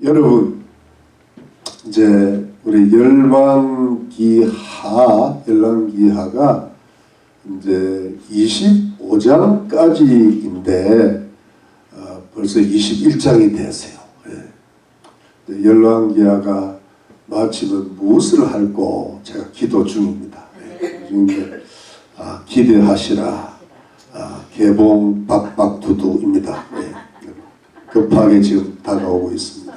여러분, 이제 우리 열왕기하가 이제 25장까지인데 벌써 21장이 되세요. 예. 열왕기하가 마치면 무엇을 할고 제가 기도 중입니다. 예. 기대하시라. 개봉 박박두두입니다. 예. 급하게 지금 다가오고 있습니다.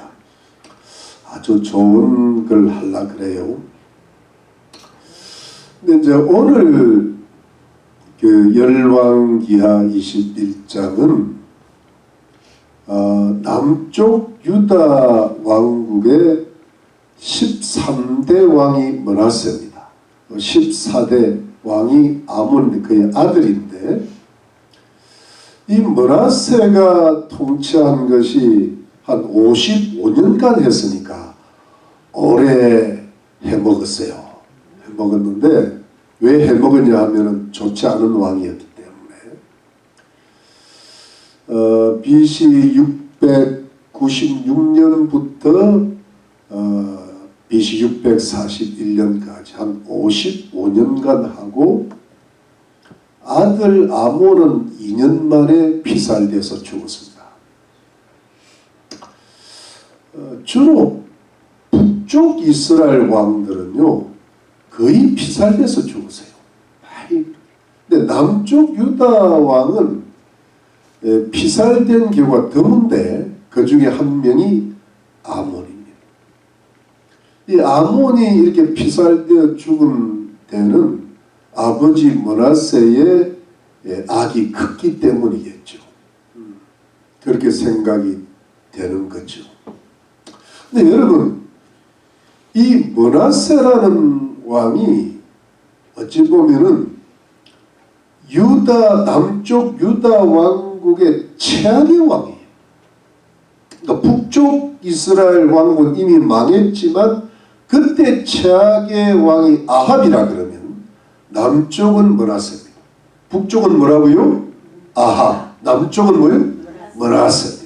아주 좋은 걸 하려 그래요. 근데 이제 오늘 그 열왕기하 21장은 남쪽 유다 왕국의 13대 왕이 므낫세입니다. 14대 왕이 아몬 그의 아들인데, 이 므낫세가 통치한 것이 한 55년간 했으니까 오래 해먹었어요. 해먹었는데 왜 해먹었냐 하면은 좋지 않은 왕이었기 때문에. BC 696년부터 BC 641년까지 한 55년간 하고, 아들 아몬은 2년 만에 피살돼서 죽었습니다. 주로 북쪽 이스라엘 왕들은요 거의 피살돼서 죽었어요. 근데 남쪽 유다 왕은 피살된 경우가 드문데 그 중에 한 명이 아몬입니다. 이 아몬이 이렇게 피살되어 죽은 데는 아버지 므낫세의 악이 컸기 때문이겠죠. 그렇게 생각이 되는 거죠. 근데 여러분, 이 므낫세라는 왕이 어찌 보면은 남쪽 유다 왕국의 최악의 왕이에요. 그러니까 북쪽 이스라엘 왕국은 이미 망했지만 그때 최악의 왕이 아합이라 그러면 남쪽은 므낫세입니다. 북쪽은 뭐라고요? 아합. 남쪽은 뭐예요? 므낫세입니다.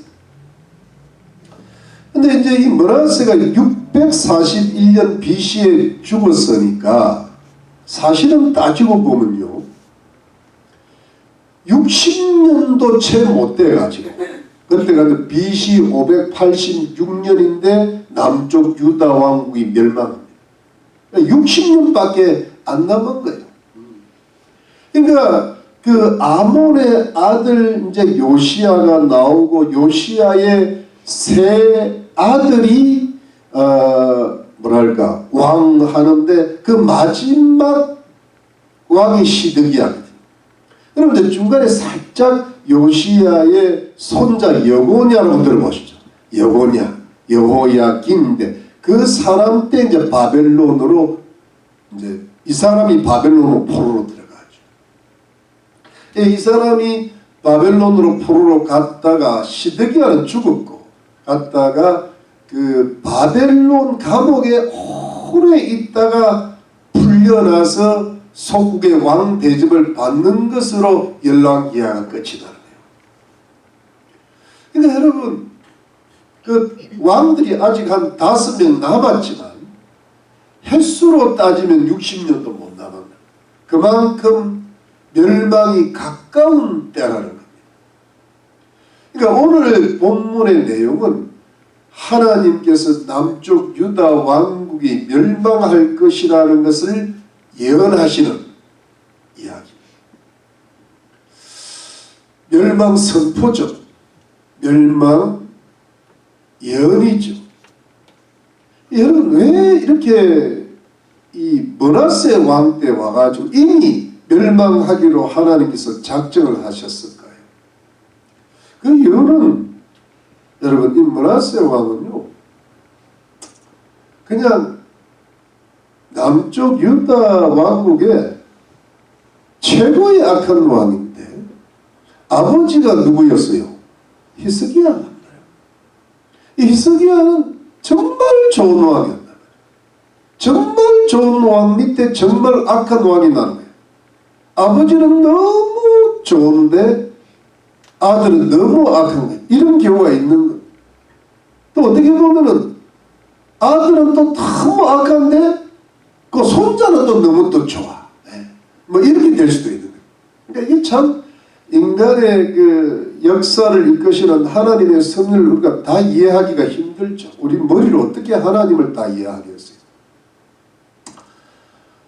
근데 이제 이 므낫세가 641년 BC에 죽었으니까 사실은 따지고 보면요 60년도 채 못 돼가지고, 그때가 BC 586년인데 남쪽 유다 왕국이 멸망합니다. 60년밖에 안 남은 거예요. 그러니까 그 아몬의 아들 이제 요시야가 나오고, 요시야의 세 아들이 왕하는데 그 마지막 왕이 시드기야거든요. 여러분들 중간에 살짝 요시야의 손자 여고냐라고 들어보시죠. 여고냐, 여호야긴인데 그 사람 때 이제 바벨론으로 이제 이 사람이 바벨론으로 포로로 들어가죠. 이 사람이 바벨론으로 포로로 갔다가 시드기야는 죽었고, 갔다가 그 바벨론 감옥에 오래 있다가 풀려나서 소국의 왕 대접을 받는 것으로 열왕기하가 끝이 나네요. 그러니까 여러분, 그 왕들이 아직 한 5명 남았지만 횟수로 따지면 60년도 못 남았다. 그만큼 멸망이 가까운 때라는 겁니다. 그러니까 오늘 본문의 내용은 하나님께서 남쪽 유다 왕국이 멸망할 것이라는 것을 예언하시는 이야기입니다. 멸망 선포죠. 멸망 예언이죠. 여러분, 왜 이렇게 이 므낫세 왕 때 와가지고 이미 멸망하기로 하나님께서 작정을 하셨을까요? 그 이유는 여러분, 이 므낫세 왕은요 그냥 남쪽 유다 왕국의 최고의 악한 왕인데, 아버지가 누구였어요? 히스기야가. 이 히스기야는 정말 좋은 왕이었다. 정말 좋은 왕 밑에 정말 악한 왕이 나는 거예요. 아버지는 너무 좋은데 아들은 너무 악한 거예요. 이런 경우가 있는 거예요. 또 어떻게 보면은 아들은 또 너무 악한데 그 손자는 또 너무 또 좋아. 뭐 이렇게 될 수도 있는 거예요. 그러니까 이게 참 인간의 그 역사를 이끄시는 하나님의 섭리를 우리가 다 이해하기가 힘들죠. 우리 머리로 어떻게 하나님을 다 이해하겠어요.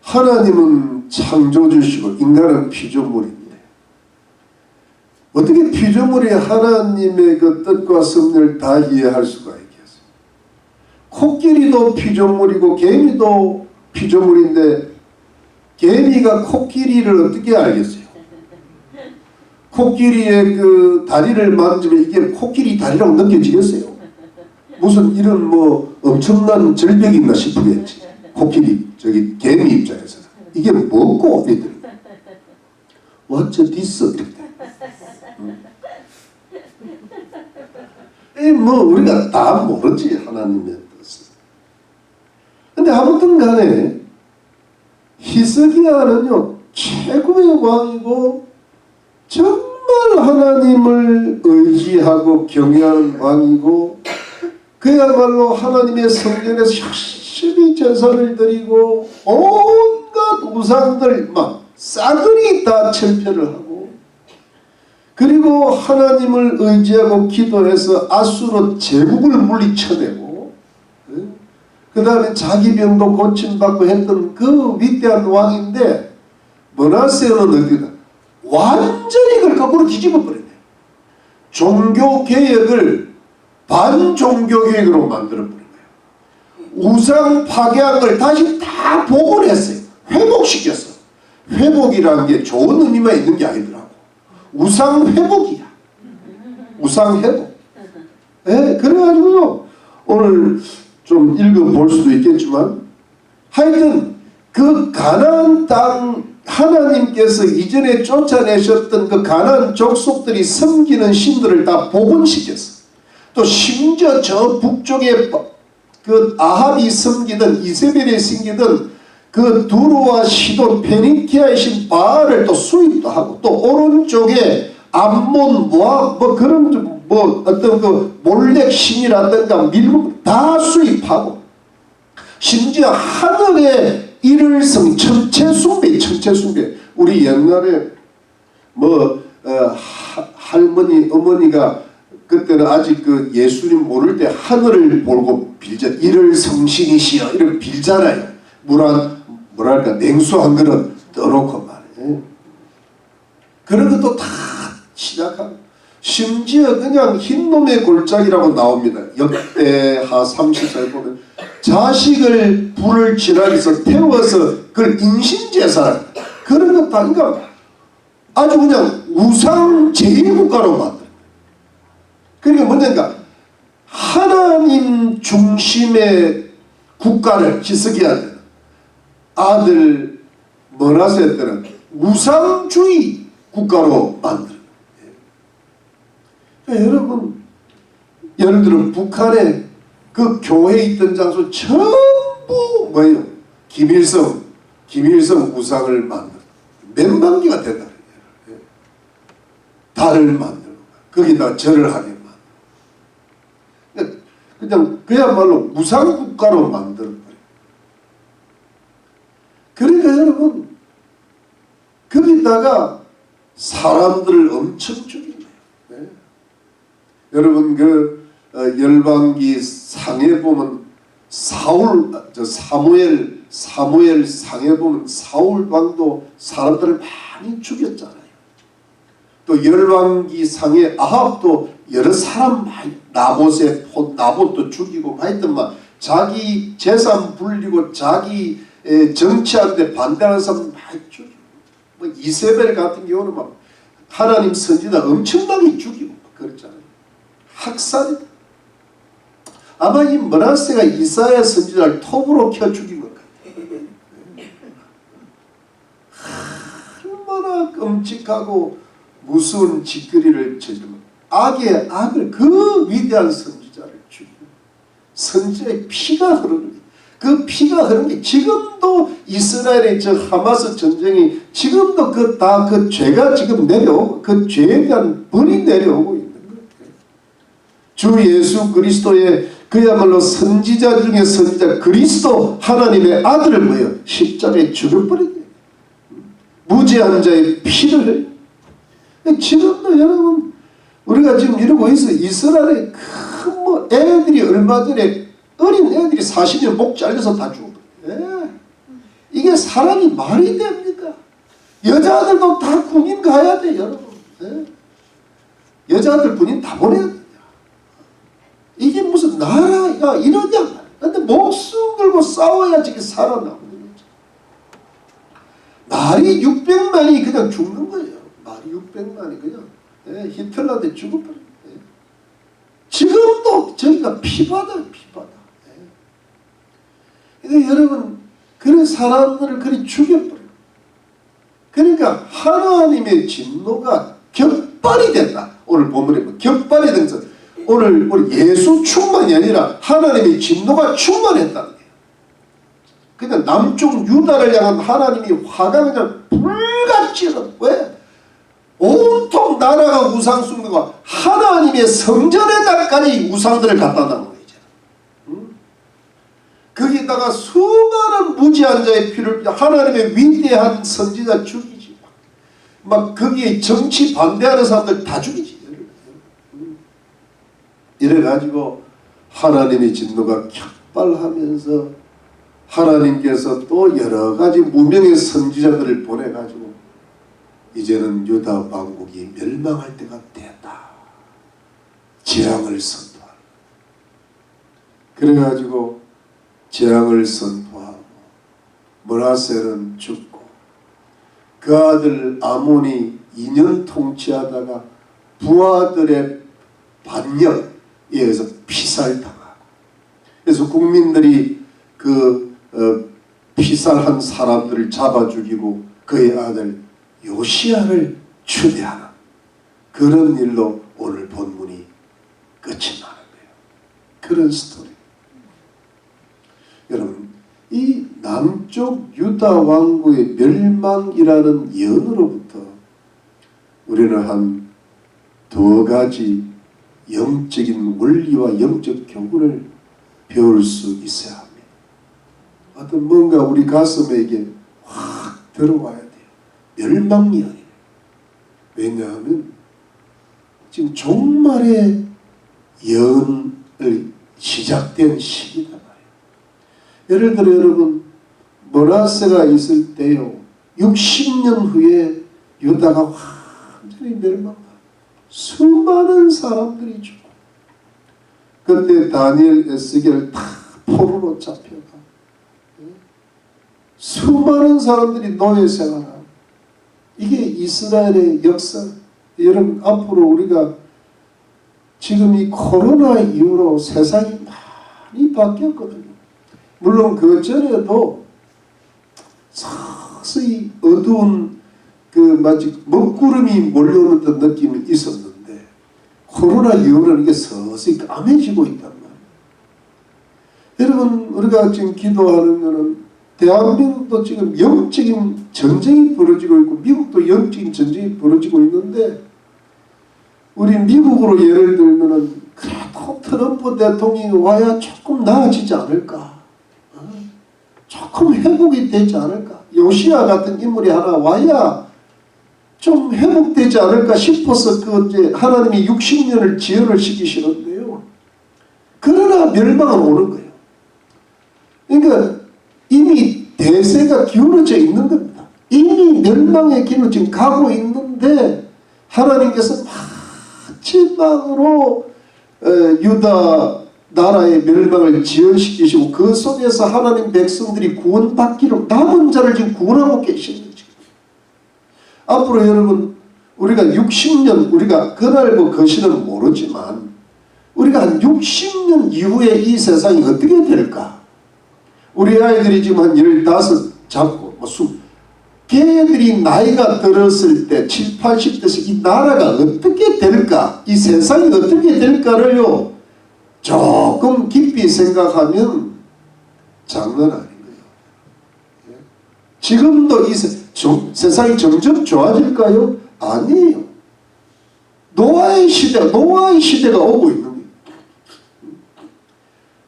하나님은 창조주시고 인간은 피조물입니다. 어떻게 피조물이 하나님의 그 뜻과 섭리를 다 이해할 수가 있겠어요? 코끼리도 피조물이고 개미도 피조물인데 개미가 코끼리를 어떻게 알겠어요? 코끼리의 그 다리를 만지면 이게 코끼리 다리라고 느껴지겠어요? 무슨 이런 뭐 엄청난 절벽이 있나 싶으겠지. 코끼리 저기 개미 입장에서는 이게 뭐고 이랬더니 What's this? 뭐 우리가 다 모르지 하나님의 뜻을. 근데 아무튼 간에 히스기야는요 최고의 왕이고 정말 하나님을 의지하고 경외하는 왕이고 그야말로 하나님의 성전에서 열심히 제사를 드리고 온갖 우상들 막 싸그리 다 철폐를 하고 그리고 하나님을 의지하고 기도해서 아수로 제국을 물리쳐내고 그 다음에 자기 병도 고침받고 했던 그 위대한 왕인데 므낫세는 어디다 완전히 그걸 거꾸로 뒤집어 버렸네. 종교개혁을 반종교개혁으로 만들어버린 거예요. 우상 파괴한 다시 다 복원했어요. 회복시켰어. 회복이라는 게 좋은 의미만 있는 게 아니더라고. 우상 회복이야. 우상 회복. 네, 그래가지고 오늘 좀 읽어볼 수도 있겠지만 하여튼 그 가나안 땅 하나님께서 이전에 쫓아내셨던 그 가나안 족속들이 섬기는 신들을 다 복원시켰어. 또 심지어 저 북쪽에 그 아합이 섬기던 이세벨이 섬기던 그 두루와 시돈 페니키아의 신 바알을 또 수입도 하고 또 오른쪽에 암몬 모압 뭐 그런 뭐 어떤 그 몰렉 신이라든가 밀국 다 수입하고 심지어 하늘에 이를 성 천체숭배 우리 옛날에 뭐 할머니 어머니가 그때는 아직 그 예수님 모를 때 하늘을 보고 빌자 이를 성신이시여 이렇게 빌잖아요. 뭐랄까 냉수 한 그릇 떠놓고 말이에요. 그런 것도 다 시작하고 심지어 그냥 흰놈의 골짜기라고 나옵니다. 역대하 34에 보면 자식을 불을 지나면서 태워서 그걸 인신제사를 그런 것 다 그러니까 아주 그냥 우상 제일국가로 만들어요. 그러니까 뭐냐니까 하나님 중심의 국가를 히스기야 때는 아들 므낫세 때는 우상주의 국가로 만들어요. 그러니까 여러분 예를 들어 북한에 그 교회에 있던 장소 전부 뭐예요? 김일성 우상을 만들어 맨방기가 된다. 달을 만들고 거기다 절을 하게 만들어. 그냥 그야말로 우상국가로 만들어버려요. 그러니까 여러분 거기다가 사람들을 엄청 죽이네요. 네? 여러분 그 열방기 상에 보면 사무엘 상에 보면 사울 왕도 사람들을 많이 죽였잖아요. 또 열왕기 상에 아합도 여러 사람 많이 나봇도 죽이고 하여튼 막 자기 재산 불리고 자기 정치하는데 반대하는 사람 많이 죽이고 뭐 이세벨 같은 경우는 막 하나님 선지자 엄청나게 죽이고 그랬잖아요. 학살이다. 아마 이 므낫세가 이사야 선지자를 톱으로 켜 죽인 것 같아요. 얼마나 끔찍하고 무서운 짓거리를 저지르면 악의 악을 그 위대한 선지자를 죽이고 선지자의 피가 흐르는 그 피가 흐르는 게 지금도 이스라엘의 저 하마스 전쟁이 지금도 그 죄가 지금 내려오고 그 죄에 대한 벌이 내려오고 있는 거예요. 주 예수 그리스도의 그야말로 선지자 중에 선지자 그리스도 하나님의 아들을 뭐예요? 십자가에 죽여버렸어요. 무죄한 자의 피를. 지금도 여러분 우리가 지금 이러고 있어요. 이스라엘에 큰 뭐 애들이 얼마 전에 어린 애들이 40년 목 잘려서 다 죽어버려요. 이게 사람이 말이 됩니까? 여자들도 다 군인 가야 돼 여러분. 여자들 군인 다 보내야 돼. 이게 무슨 나라가 이러냐. 근데 목숨 걸고 싸워야지 이게 살아남는 거죠. 말이 600만이 그냥 죽는 거예요. 말이 600만이 그냥 히틀러한테 죽어버려요. 지금도 저기가 피바다예요. 피바다. 그러니까 여러분 그런 사람들을 그리 죽여버려요. 그러니까 하나님의 진노가 격발이 됐다. 오늘 본문에 격발이 된다. 오늘 우리 예수 충만이 아니라 하나님의 진노가 충만했다는 거예요. 그냥 남쪽 유다를 향한 하나님이 화가 그냥 불같이 일어나. 왜? 온통 나라가 우상 숭배가 하나님의 성전에까지 우상들을 갖다 놔는 거예요. 거기다가 수많은 무지한 자의 피를 하나님의 위대한 선지자 죽이지. 막 거기에 정치 반대하는 사람들 다 죽이지. 이래가지고 하나님의 진노가 격발하면서 하나님께서 또 여러가지 무명의 선지자들을 보내가지고 이제는 유다 왕국이 멸망할 때가 됐다. 재앙을 선포하고 그래가지고 재앙을 선포하고 므낫세는 죽고 그 아들 아몬이 2년 통치하다가 부하들의 반역에 의해서 피살당하고 그래서 국민들이 그 피살한 사람들을 잡아 죽이고 그의 아들 요시야를 추대하는 그런 일로 오늘 본문이 끝이 나는 거예요. 그런 스토리. 여러분 이 남쪽 유다 왕국의 멸망이라는 예언으로부터 우리는 한 두 가지 영적인 원리와 영적 교훈을 배울 수 있어야 합니다. 어떤 뭔가 우리 가슴에 이게 확 들어와야 돼요. 멸망이 아니에요. 왜냐하면 지금 종말의 예언을 시작된 시기다. 예를 들어 여러분 므낫세가 있을 때요 60년 후에 유다가 완전히 멸망합니다. 수많은 사람들이 죽고 그때 다니엘 에스겔 다 포로로 잡혀가 수많은 사람들이 노예 생활하고 이게 이스라엘의 역사. 여러분 앞으로 우리가 지금 이 코로나 이후로 세상이 많이 바뀌었거든요. 물론 그 전에도 서서히 어두운 그 마치 먹구름이 몰려오는 듯한 느낌이 있었는데 코로나 이후로는 이게 서서히 까매지고 있단 말이에요. 여러분 우리가 지금 기도하는 거는 대한민국도 지금 영적인 전쟁이 벌어지고 있고 미국도 영적인 전쟁이 벌어지고 있는데 우리 미국으로 예를 들면은 그래도 트럼프 대통령이 와야 조금 나아지지 않을까? 조금 회복이 되지 않을까? 요시야 같은 인물이 하나 와야 좀 회복되지 않을까 싶어서 그 이제 하나님이 60년을 지연을 시키시는데요. 그러나 멸망은 오는 거예요. 그러니까 이미 대세가 기울어져 있는 겁니다. 이미 멸망의 길로 지금 가고 있는데 하나님께서 마지막으로 유다 나라의 멸망을 지연시키시고 그 속에서 하나님 백성들이 구원받기로 남은 자를 지금 구원하고 계시는 거죠. 앞으로 여러분 우리가 60년 우리가 그날 뭐 거시는 모르지만 우리가 한 60년 이후에 이 세상이 어떻게 될까? 우리 아이들이 지금 한 15 잡고 걔들이 나이가 들었을 때 70, 80대에서 이 나라가 어떻게 될까? 이 세상이 어떻게 될까를요 조금 깊이 생각하면 장난 아닌 거예요. 지금도 이 세상이 점점 좋아질까요? 아니에요. 노아의 시대가 오고 있는 거예요.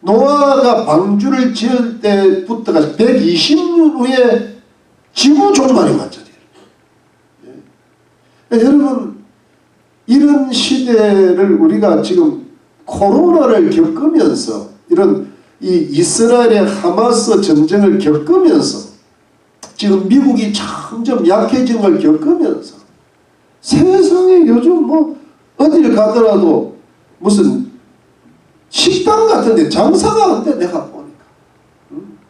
노아가 방주를 지을 때부터가 120년 후에 지구 종말이 왔잖아요. 여러분, 이런 시대를 우리가 지금 코로나를 겪으면서 이런 이 이스라엘의 하마스 전쟁을 겪으면서 지금 미국이 점점 약해진 걸 겪으면서 세상에 요즘 뭐 어딜 가더라도 무슨 식당 같은데 장사가 안 돼. 내가 보니까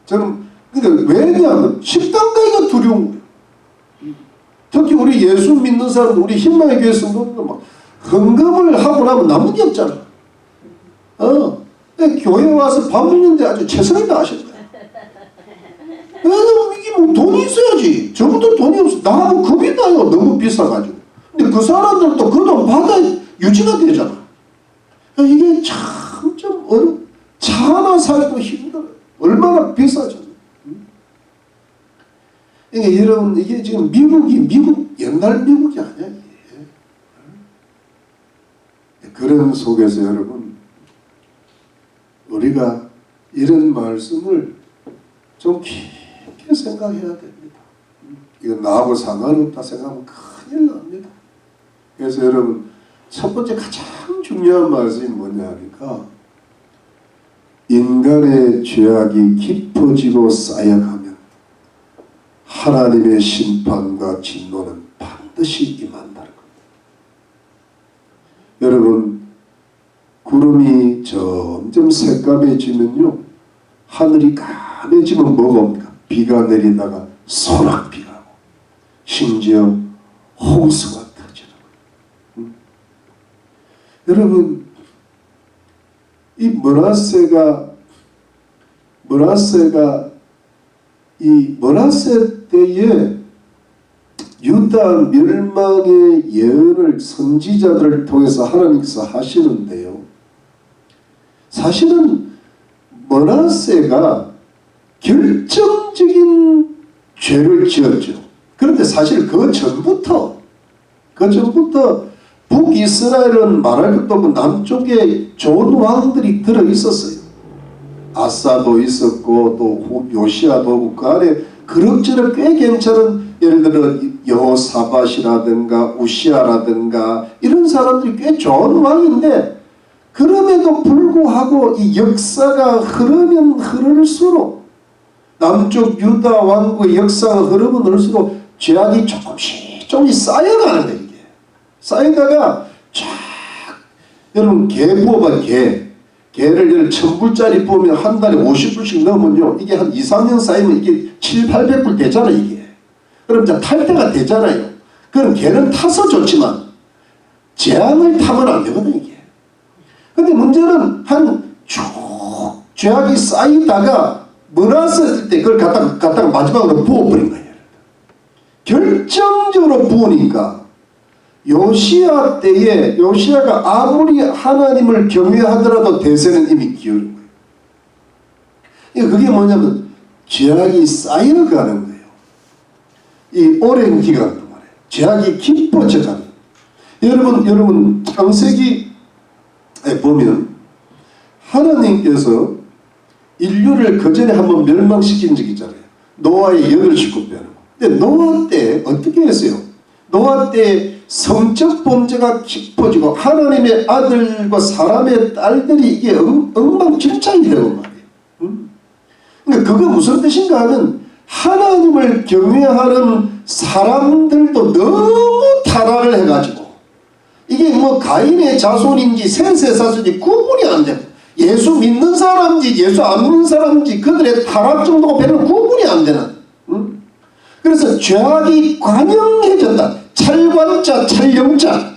저는 그러니까 왜냐하면 식당 가기가 두려운 거예요. 특히 우리 예수 믿는 사람, 우리 희망의 교회 성도들 막 헌금을 하고 나면 남는 게 없잖아. 교회 와서 밥 먹는데 아주 최선을 다하시는 거야. 왜냐면 이게 뭐 돈이 있어야지. 저분들 돈이 없어. 나하고 급이 나요. 너무 비싸가지고. 근데 그 사람들도 그 돈 받아 유지가 되잖아. 이게 참 좀 차 하나 사기도 힘들어. 얼마나 비싸잖아. 그러니까 여러분, 이게 지금 미국 옛날 미국이 아니야. 이게. 그런 속에서 여러분, 우리가 이런 말씀을 좀 깊게 생각해야 됩니다. 이건 나하고 상관없다 생각하면 큰일 납니다. 그래서 여러분, 첫 번째 가장 중요한 말씀이 뭐냐 하니까 인간의 죄악이 깊어지고 쌓여가면 하나님의 심판과 진노는 반드시 임한다는 겁니다. 여러분, 구름이 점점 새까매지면요, 하늘이 까매지면 뭐가 옵니까? 비가 내리다가 소낙비가 오고 심지어 홍수가 터지는 거예요. 여러분, 이 머라세 때에 유다 멸망의 예언을 선지자들을 통해서 하나님께서 하시는데요. 사실은 머라세가 결정적인 죄를 지었죠. 그런데 사실 그 전부터 북이스라엘은 말할 것도 없고 남쪽에 좋은 왕들이 들어있었어요. 아사도 있었고 또 요시아도 있고 그 안에 그럭저럭 꽤 괜찮은, 예를 들어 여호사밧이라든가 우시아라든가 이런 사람들이 꽤 좋은 왕인데, 그럼에도 불구하고 이 역사가 흐르면 흐를수록, 남쪽 유다 왕국의 역사가 흐르면 흐를수록 죄악이 조금씩 쌓여가는 거예요. 이게 쌓이다가 쫙, 여러분 개 부어봐. 개를 1000불짜리 부으면 한 달에 50불씩 넣으면요, 이게 한 2-3년 쌓이면 이게 700-800불 되잖아요. 이게 그럼 이제 탈 때가 되잖아요. 그럼 개는 타서 좋지만 재앙을 타면 안 되거든 이게. 근데 문제는 한 쭉 죄악이 쌓이다가 몰았을 때 그걸 갖다가 마지막으로 부어버린 거예요. 결정적으로 부으니까 요시아 때에, 요시아가 아무리 하나님을 경외하더라도 대세는 이미 기울은 거예요. 그게 뭐냐면 죄악이 쌓여가는 거예요. 이 오랜 기간 동안에 죄악이 깊어져가는 거예요. 여러분 창세기에 보면 하나님께서 인류를 그전에 한번 멸망시킨 적이 있잖아요. 노아의 8식구. 근데 노아 때 어떻게 했어요? 노아 때 성적 범죄가 깊어지고 하나님의 아들과 사람의 딸들이 이게 엉망진창이 되고 말이에요. 그러니까 그게 무슨 뜻인가 하면 하나님을 경외하는 사람들도 너무 타락을 해가지고 이게 뭐 가인의 자손인지 셋의 자손인지 구분이 안 되고, 예수 믿는 사람인지 예수 안 믿는 사람인지 그들의 타락 정도가 별로 구분이 안 되는, 그래서 죄악이 관영해졌다. 찰관자, 찰영자.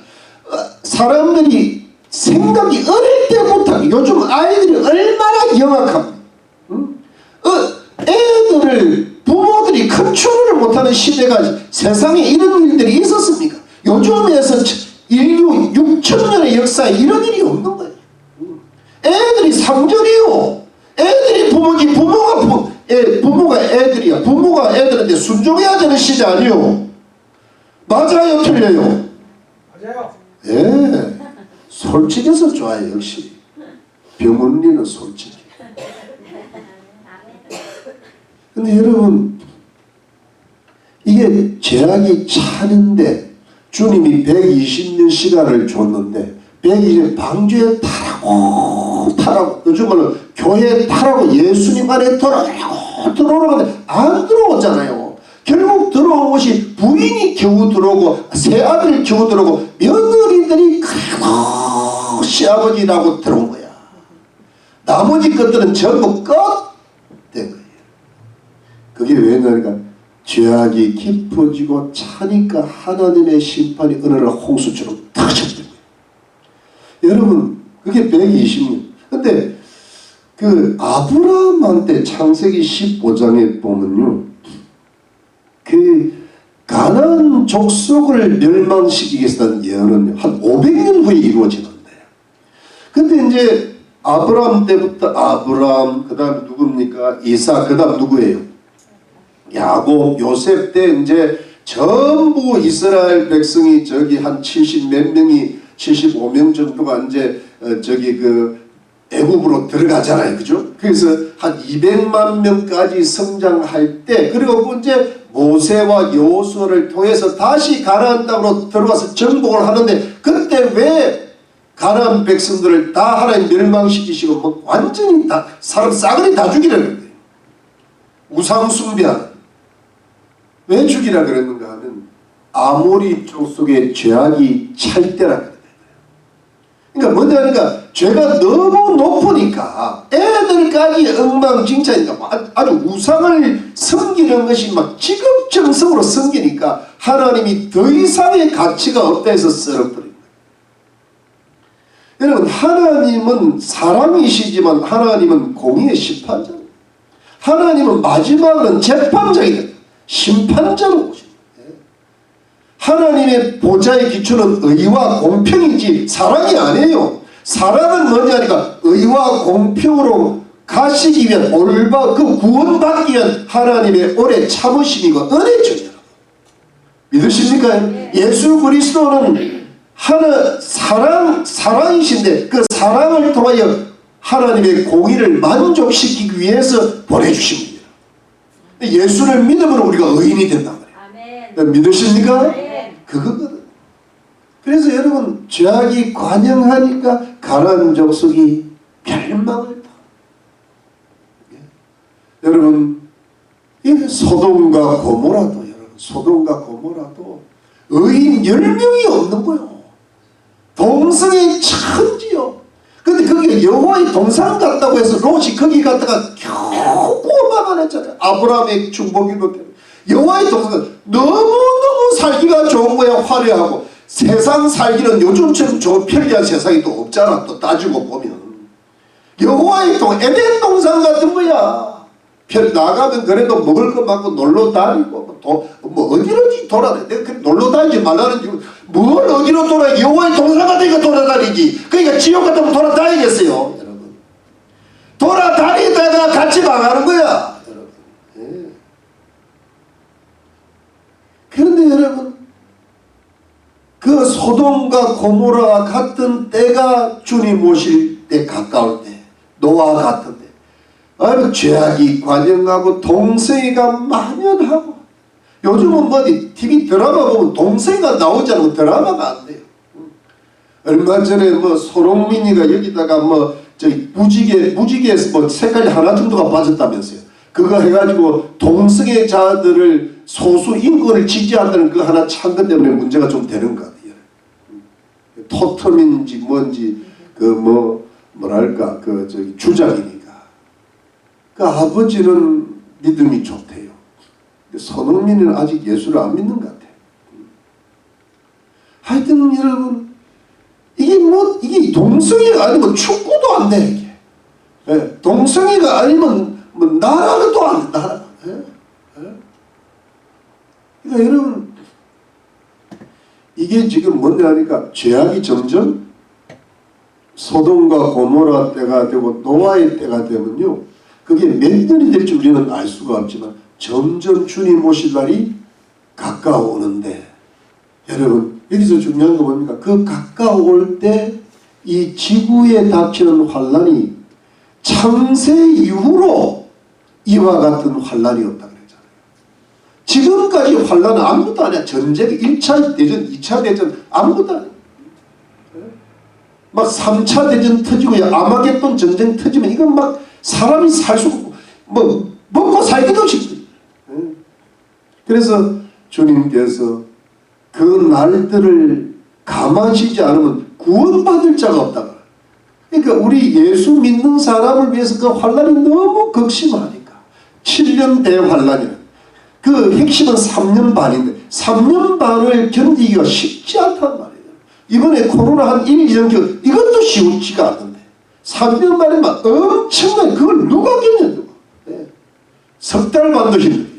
사람들이 생각이 어릴 때부터, 요즘 아이들이 얼마나 영악합니까? 애들을 부모들이 컨트롤을 못하는 시대가 세상에 이런 일들이 있었습니까? 요즘에서 인류 6,000년의 역사에 이런 일이 없는 거예요. 애들이 상절이요. 애들이 부모지, 부모가 애들이야. 부모가 애들한테 순종해야 되는 시대 아니요. 맞아요, 틀려요? 맞아요. 예. 솔직해서 좋아요. 역시 병원리는 솔직해. 근데 여러분, 이게 죄악이 차는데 주님이 120년 시간을 줬는데 120년 방주에 타라고 요즘 말로 교회에 타라고 예수님 안에 들어오라고 안 들어오잖아요. 결국 들어온 것이 부인이 겨우 들어오고 새아들이 겨우 들어오고 며느리들이 그래도 시아버지라고 들어온 거야. 나머지 것들은 전부 끝된 거예요. 그게 왜냐니까 죄악이 깊어지고 차니까 하나님의 심판이 어느 날 홍수처럼 터졌던 거예요. 여러분, 그게 120년. 근데 그 아브라함한테 창세기 15장에 보면요, 그 가나안 족속을 멸망시키기 위해서는 예언은 한 500년 후에 이루어지는데, 근데 이제 아브라함 때부터 아브라함, 그 다음 누굽니까? 이삭, 그 다음 누구예요? 야곱, 요셉 때 이제 전부 이스라엘 백성이 저기 한 70 몇 명이 75명 정도가 이제 저기 그 애굽으로 들어가잖아요. 그죠? 그래서 한 200만 명까지 성장할 때, 그리고 이제 모세와 여호수아를 통해서 다시 가나안 땅으로 들어가서 정복을 하는데, 그때 왜 가나안 백성들을 다 하나님 멸망시키시고 뭐 완전히 다 사람 싸그리 다 죽이려는 거예요. 우상 숭배하는. 왜 죽이라 그랬는가 하면 아모리 족속의 죄악이 찰 때라 그래요. 그러니까 뭐냐 하니까 죄가 너무 높으니까 애들까지 엉망진창이니까 아주 우상을 섬기는 것이 막 지극정성으로 섬기니까 하나님이 더 이상의 가치가 없다 해서 썰어버린 거예요. 여러분, 하나님은 사랑이시지만 하나님은 공의의 심판자입니다. 하나님은 마지막은 재판장이다. 심판자로 오십니다. 하나님의 보좌의 기초는 의와 공평이지 사랑이 아니에요. 사랑은 뭐냐니까 의와 공평으로 가시기 위한 그 구원받기 위한 하나님의 오래 참으심이고 은혜죠. 믿으십니까? 예수 그리스도는 사랑이신데 그 사랑을 통하여 하나님의 공의를 만족시키기 위해서 보내주십니다. 예수를 믿으면 우리가 의인이 된단 말이에요. 믿으십니까? 네. 그거거든. 그래서 여러분, 죄악이 관영하니까 가나안 족속이 멸망을 다. 여러분, 이 소돔과 고모라도 의인 10명이 없는 거예요. 동성애 천지요. 근데 그게 여호와의 동산 같다고 해서 롯이 거기 갔다가 겨우 구원만 했잖아요. 아브라함의 중보기도 때문에. 여호와의 동산 너무너무 살기가 좋은 거야. 화려하고. 세상 살기는 요즘처럼 좋은 편리한 세상이 또 없잖아. 또 따지고 보면 여호와의 에덴 동산 같은 거야. 나가면 그래도 먹을 것 많고 놀러 다니고 뭐 어디로 돌아다니. 내가 놀러 다니지 말라는 이유. 뭘 어디로 돌아. 여호와의 동산 같으니까 돌아다니지. 그러니까 지옥 같으면 돌아다니겠어요. 여러분, 돌아다니다가 같이 망하는 거야. 여러분. 네. 그런데 여러분, 그 소돔과 고모라와 같은 때가 주님 오실 때 가까울 때, 노아와 같은 때, 죄악이 관영하고 동성애가 만연하고, 요즘은 뭐 TV 드라마 보면 동성애가 나오잖아요. 드라마가 안 돼요. 얼마 전에 뭐 손흥민이가 여기다가 뭐 저기 무지개에서 뭐 색깔이 하나 정도가 빠졌다면서요. 그거 해가지고 동성애자들을 소수 인권을 지지한다는 그 하나 찬 것 때문에 문제가 좀 되는 것 같아요. 토텀인지 뭔지 뭐랄까 저기 주장이니까. 그 아버지는 믿음이 좋대요. 손흥민은 아직 예수를 안 믿는 것 같아요. 하여튼 여러분, 이게 동성애가 아니면 축구도 안 돼. 이게. 예, 동성애가 아니면 뭐 나라도 안 돼. 나라. 예? 예? 그러니까 여러분, 이게 지금 뭔지 아니까 죄악이 점점 소돔과 고모라 때가 되고 노아의 때가 되면요, 그게 몇 년이 될지 우리는 알 수가 없지만 점점 주님 오실 날이 가까워오는데, 여러분 여기서 중요한 거 뭡니까? 그 가까워올 때 이 지구에 닥치는 환란이 창세 이후로 이와 같은 환란이 없다 그랬잖아요. 지금까지 환란은 아무것도 아니야. 전쟁 1차 대전, 2차 대전 아무것도 아니야. 막 3차 대전 터지고 아마겟돈 전쟁 터지면 이건 막 사람이 살 수 없고 뭐 먹고 살기도 쉽다. 그래서 주님께서 그 날들을 감하시지 않으면 구원받을 자가 없다. 그러니까 우리 예수 믿는 사람을 위해서 그 환란이 너무 극심하니까 7년 대환란이라. 그 핵심은 3년 반인데 3년 반을 견디기가 쉽지 않단 말이에요. 이번에 코로나 한 1, 2년 이것도 쉬우지가 않는데 3년 만에만 엄청난 그걸 누가 견뎌 누가. 네. 석 달 반도 힘들어요.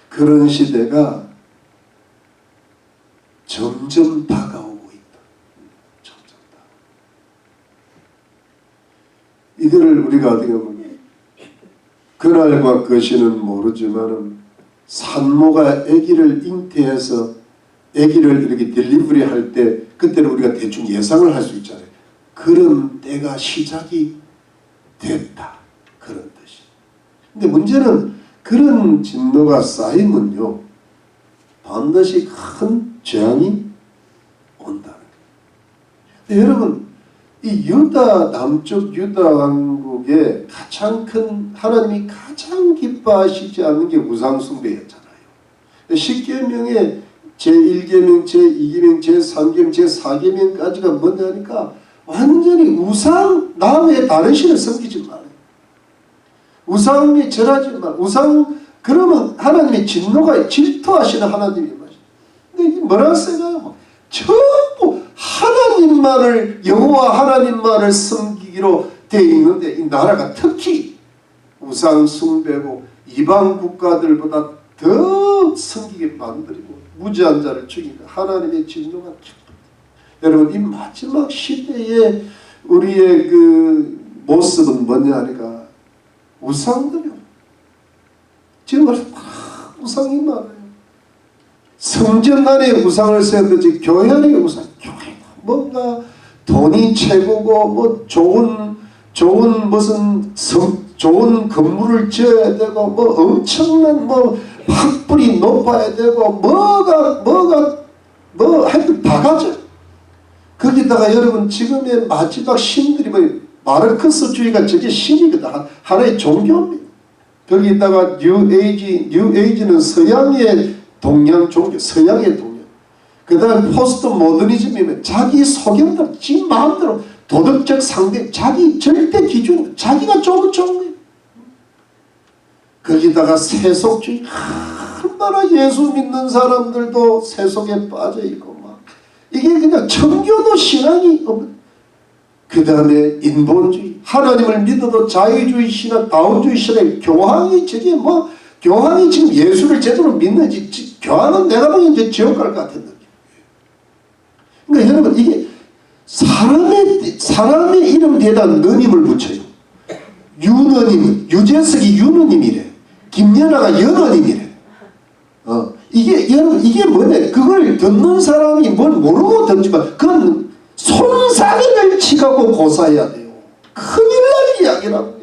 그런 시대가 점점 다가오고 있다. 점점 다가오고. 이거를 우리가 어떻게 보면 그날과 그 시는 모르지만은 산모가 아기를 잉태해서 아기를 이렇게 딜리버리 할 때 그때는 우리가 대충 예상을 할 수 있잖아요. 그런 때가 시작이 됐다. 그런 뜻이. 근데 문제는 그런 진노가 쌓이면요 반드시 큰 재앙이 온다는 거예요. 근데 여러분 이 유다 남쪽 유다 왕국의 가장 큰 하나님이 가장 기뻐하시지 않는 게 우상 숭배였잖아요. 십계명의 제1계명, 제2계명, 제3계명, 제4계명까지가 뭐냐니까 완전히 우상 남의 다른 신을 섬기지 말아요. 우상에 절하지 말아요. 우상 그러면 하나님의 진노가 질투하시는 하나님이 마시. 근데 이게 뭐라 써요? 전부 하나님만을 여호와 하나님만을 섬기기로 되어 있는데 이 나라가 특히 우상 숭배고 이방 국가들보다 더 섬기게 만들고 무지한 자를 죽이고 하나님의 진노가 여러분 이 마지막 시대에 우리의 그 모습은 뭐냐 하니까 우상들이요. 지금 우상이 많아요. 성전 안에 우상을 세우듯이 교회 안에 우상. 교회 뭔가 돈이 최고고 뭐 좋은 무슨 좋은 건물을 지어야 되고 뭐 엄청난 뭐 학벌이 높아야 되고 뭐 하여튼 다 가져. 거기다가 여러분 지금의 마지막 신들이 뭐 마르크스주의가 저게 신이거든. 하나의 종교입니다. 거기다가 뉴에이지는 서양의 동양 종교, 서양의 동양. 그 다음에 포스트 모더니즘이면 자기 소견대로, 지 마음대로 도덕적 상대, 자기 절대 기준, 자기가 좋은 거예요. 거기다가 세속주의, 얼마나 예수 믿는 사람들도 세속에 빠져있고 막 이게 그냥 청교도 신앙이 없는. 그 다음에 인본주의, 하나님을 믿어도 자유주의 신앙, 다운주의 신앙, 교황이 저게 뭐 교황이 지금 예수를 제대로 믿는지 교황은 내가 보기엔 이제 지옥 갈 것 같은 느낌. 그러니까 여러분 이게 사람의 이름 뒤에다 너님을 붙여요. 윤어님은 유재석이 윤어님이래. 김연아가 연어님이래. 이게 여러분 이게 뭐냐? 그걸 듣는 사람이 뭘 모르고 듣지만 그건 손상을 치갖고 고사해야 돼요. 큰일 날 이야기라고.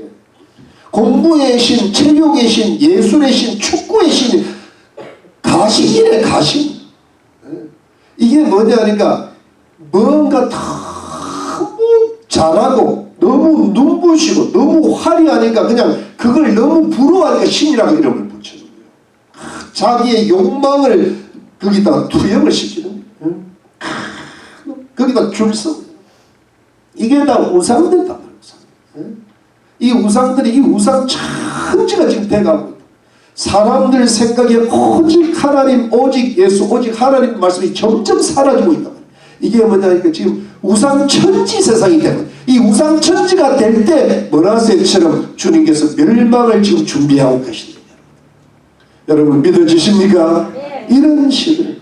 공부의 신, 체육의 신, 예술의 신, 축구의 신, 가식이래 가식. 이게 뭐냐니까 뭔가 너무 잘하고 너무 눈부시고 너무 화려하니까 그냥 그걸 너무 부러워하니까 신이라고 이름을 붙여준 거예요. 자기의 욕망을 거기다가 투영을 시키는 거예요. 거기다 줄 서. 이게 다 우상들이다. 이 우상들이 이 우상 천지가 지금 돼가고 있다. 사람들 생각에 오직 하나님, 오직 예수, 오직 하나님 말씀이 점점 사라지고 있다. 이게 뭐냐니까 지금 우상 천지 세상이 되고 이 우상 천지가 될 때 문하세처럼 주님께서 멸망을 지금 준비하고 계십니다. 여러분 믿어지십니까? 네. 이런 시대.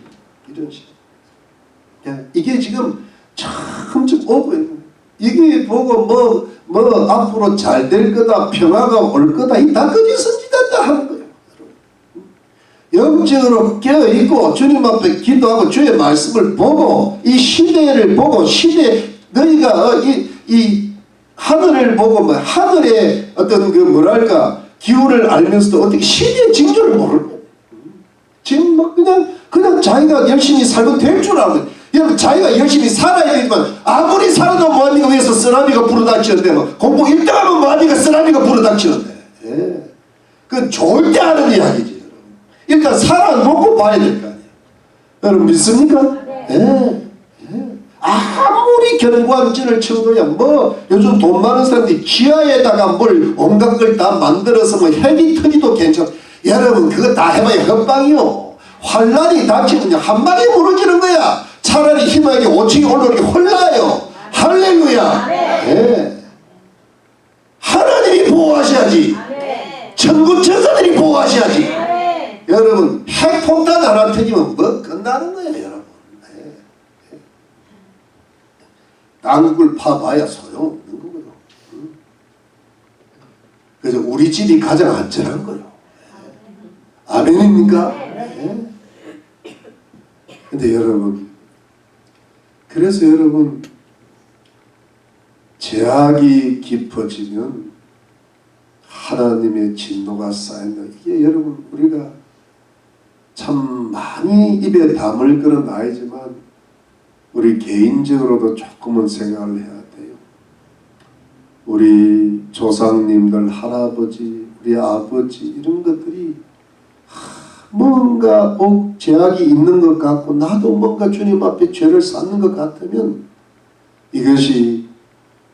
이게 지금 점점 오고 있는 거예요. 이게 보고 뭐 앞으로 잘 될 거다, 평화가 올 거다, 이 다 거짓선지다 하는 거예요. 영적으로 깨어있고 주님 앞에 기도하고 주의 말씀을 보고 이 시대를 보고 너희가 하늘을 보고 뭐 하늘의 어떤 그 뭐랄까 기운을 알면서도 어떻게 시대의 징조를 모르는 거예요. 지금 막 그냥 자기가 열심히 살고 될 줄 알고, 여러분 자기가 열심히 살아야 되지만 아무리 살아도 뭐합니까? 위에서 쓰나미가 불어닥치는데 뭐 공부 1등하면 뭐합니까? 쓰나미가 불어닥치는데. 예. 그건 좋을 때 하는 이야기지. 여러분. 일단 살아놓고 봐야 될 거 아니에요. 여러분 믿습니까? 예. 아무리 견고한 진을 쳐도야 뭐 요즘 돈 많은 사람들이 지하에다가 뭘 온갖 걸 다 만들어서 뭐 핵이 터지도 괜찮아. 여러분 그거 다 해봐야 헛방이요. 환란이 닥치면 한 방에 무너지는 거야. 차라리 희망이 5층에 올라오기 홀라요. 할렐루야. 네. 하나님이 보호하셔야지. 천군 천사들이 보호하셔야지. 여러분 핵폭탄 하나 터지면 뭐 끝나는 거예요 여러분. 땅굴 파봐야 소용없는 거거든. 그래서 우리 집이 가장 안전한 거예요. 아멘입니까? 네. 근데 여러분, 그래서 여러분, 제약이 깊어지면 하나님의 진노가 쌓인다. 이게 여러분, 우리가 참 많이 입에 담을 것은 아니지만 우리 개인적으로도 조금은 생각을 해야 돼요. 우리 조상님들, 할아버지, 우리 아버지 이런 것들이 뭔가 제약이 있는 것 같고 나도 뭔가 주님 앞에 죄를 쌓는 것 같으면 이것이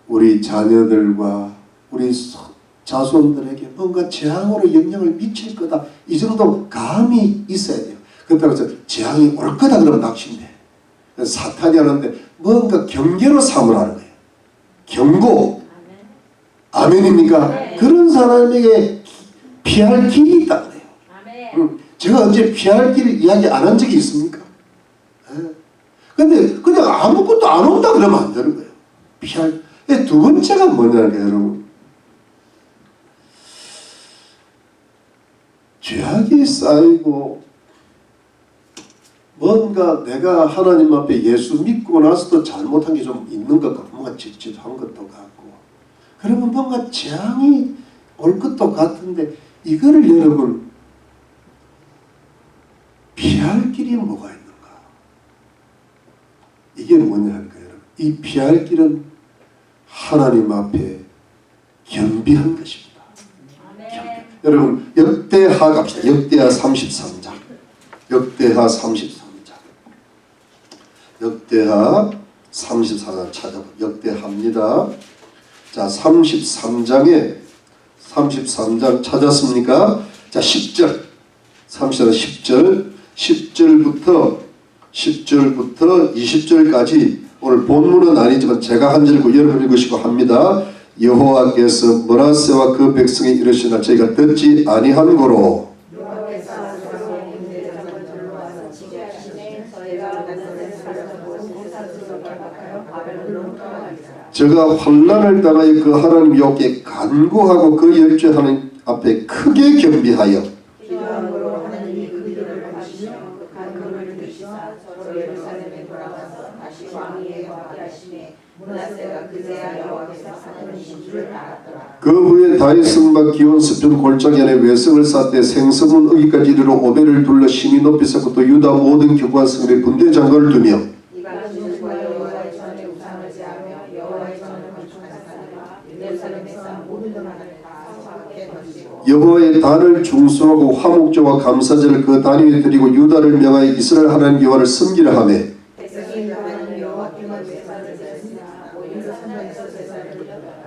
우리 자녀들과 우리 자손들에게 뭔가 재앙으로 영향을 미칠 거다. 이 정도 감이 있어야 돼요. 그렇다고 해서 재앙이 올 거다 그러면 낙심돼. 사탄이 하는데 뭔가 경계로 삼으라는 거예요. 경고. 아멘입니까? 네. 그런 사람에게 피할 길이 있다는 거예요. 제가 언제 피할 길을 이야기 안 한 적이 있습니까? 근데 그냥 아무것도 안 온다 그러면 안 되는 거예요. 피할. 두 번째가 뭐냐니까 여러분. 죄악이 쌓이고 뭔가 내가 하나님 앞에 예수 믿고 나서도 잘못한 게 좀 있는 것 같고 뭔가 찝찝한 것도 같고 그러면 뭔가 재앙이 올 것도 같은데 이거를 여러분 피할 길이 뭐가 있는가? 이게 뭐냐니까 여러분. 이 피할 길은 하나님 앞에 겸비한 것입니다. 겸비. 여러분 역대하 갑시다. 역대하 33장. 역대하 33장. 역대하 34장 찾아봐. 역대합니다. 자, 33장 찾았습니까? 자, 10절. 33장 10절. 10절부터 20절까지 오늘 본문은 아니지만 제가 한 절 읽고 여러분 읽으시고 합니다. 여호와께서 므낫세와 그 백성이 이르시나 저희가 듣지 아니한 고로 저가 환난을 당하여 그 하나님 여호와께 간구하고 그 열죄하는 앞에 크게 겸비하여 그 후에 다윗성막 기온 서편 골짜기 안에 외성을 쌓되 생서문 어기까지 이르러 오벨을 둘러 심히 높이 쌓고 또 유다 모든 견고한 성읍에 군대 장관을 두며 여호와의 단을 중수하고 화목제와 감사제를 그 단 위에 드리고 유다를 명하여 이스라엘 하나님 여호와를 섬기려 하며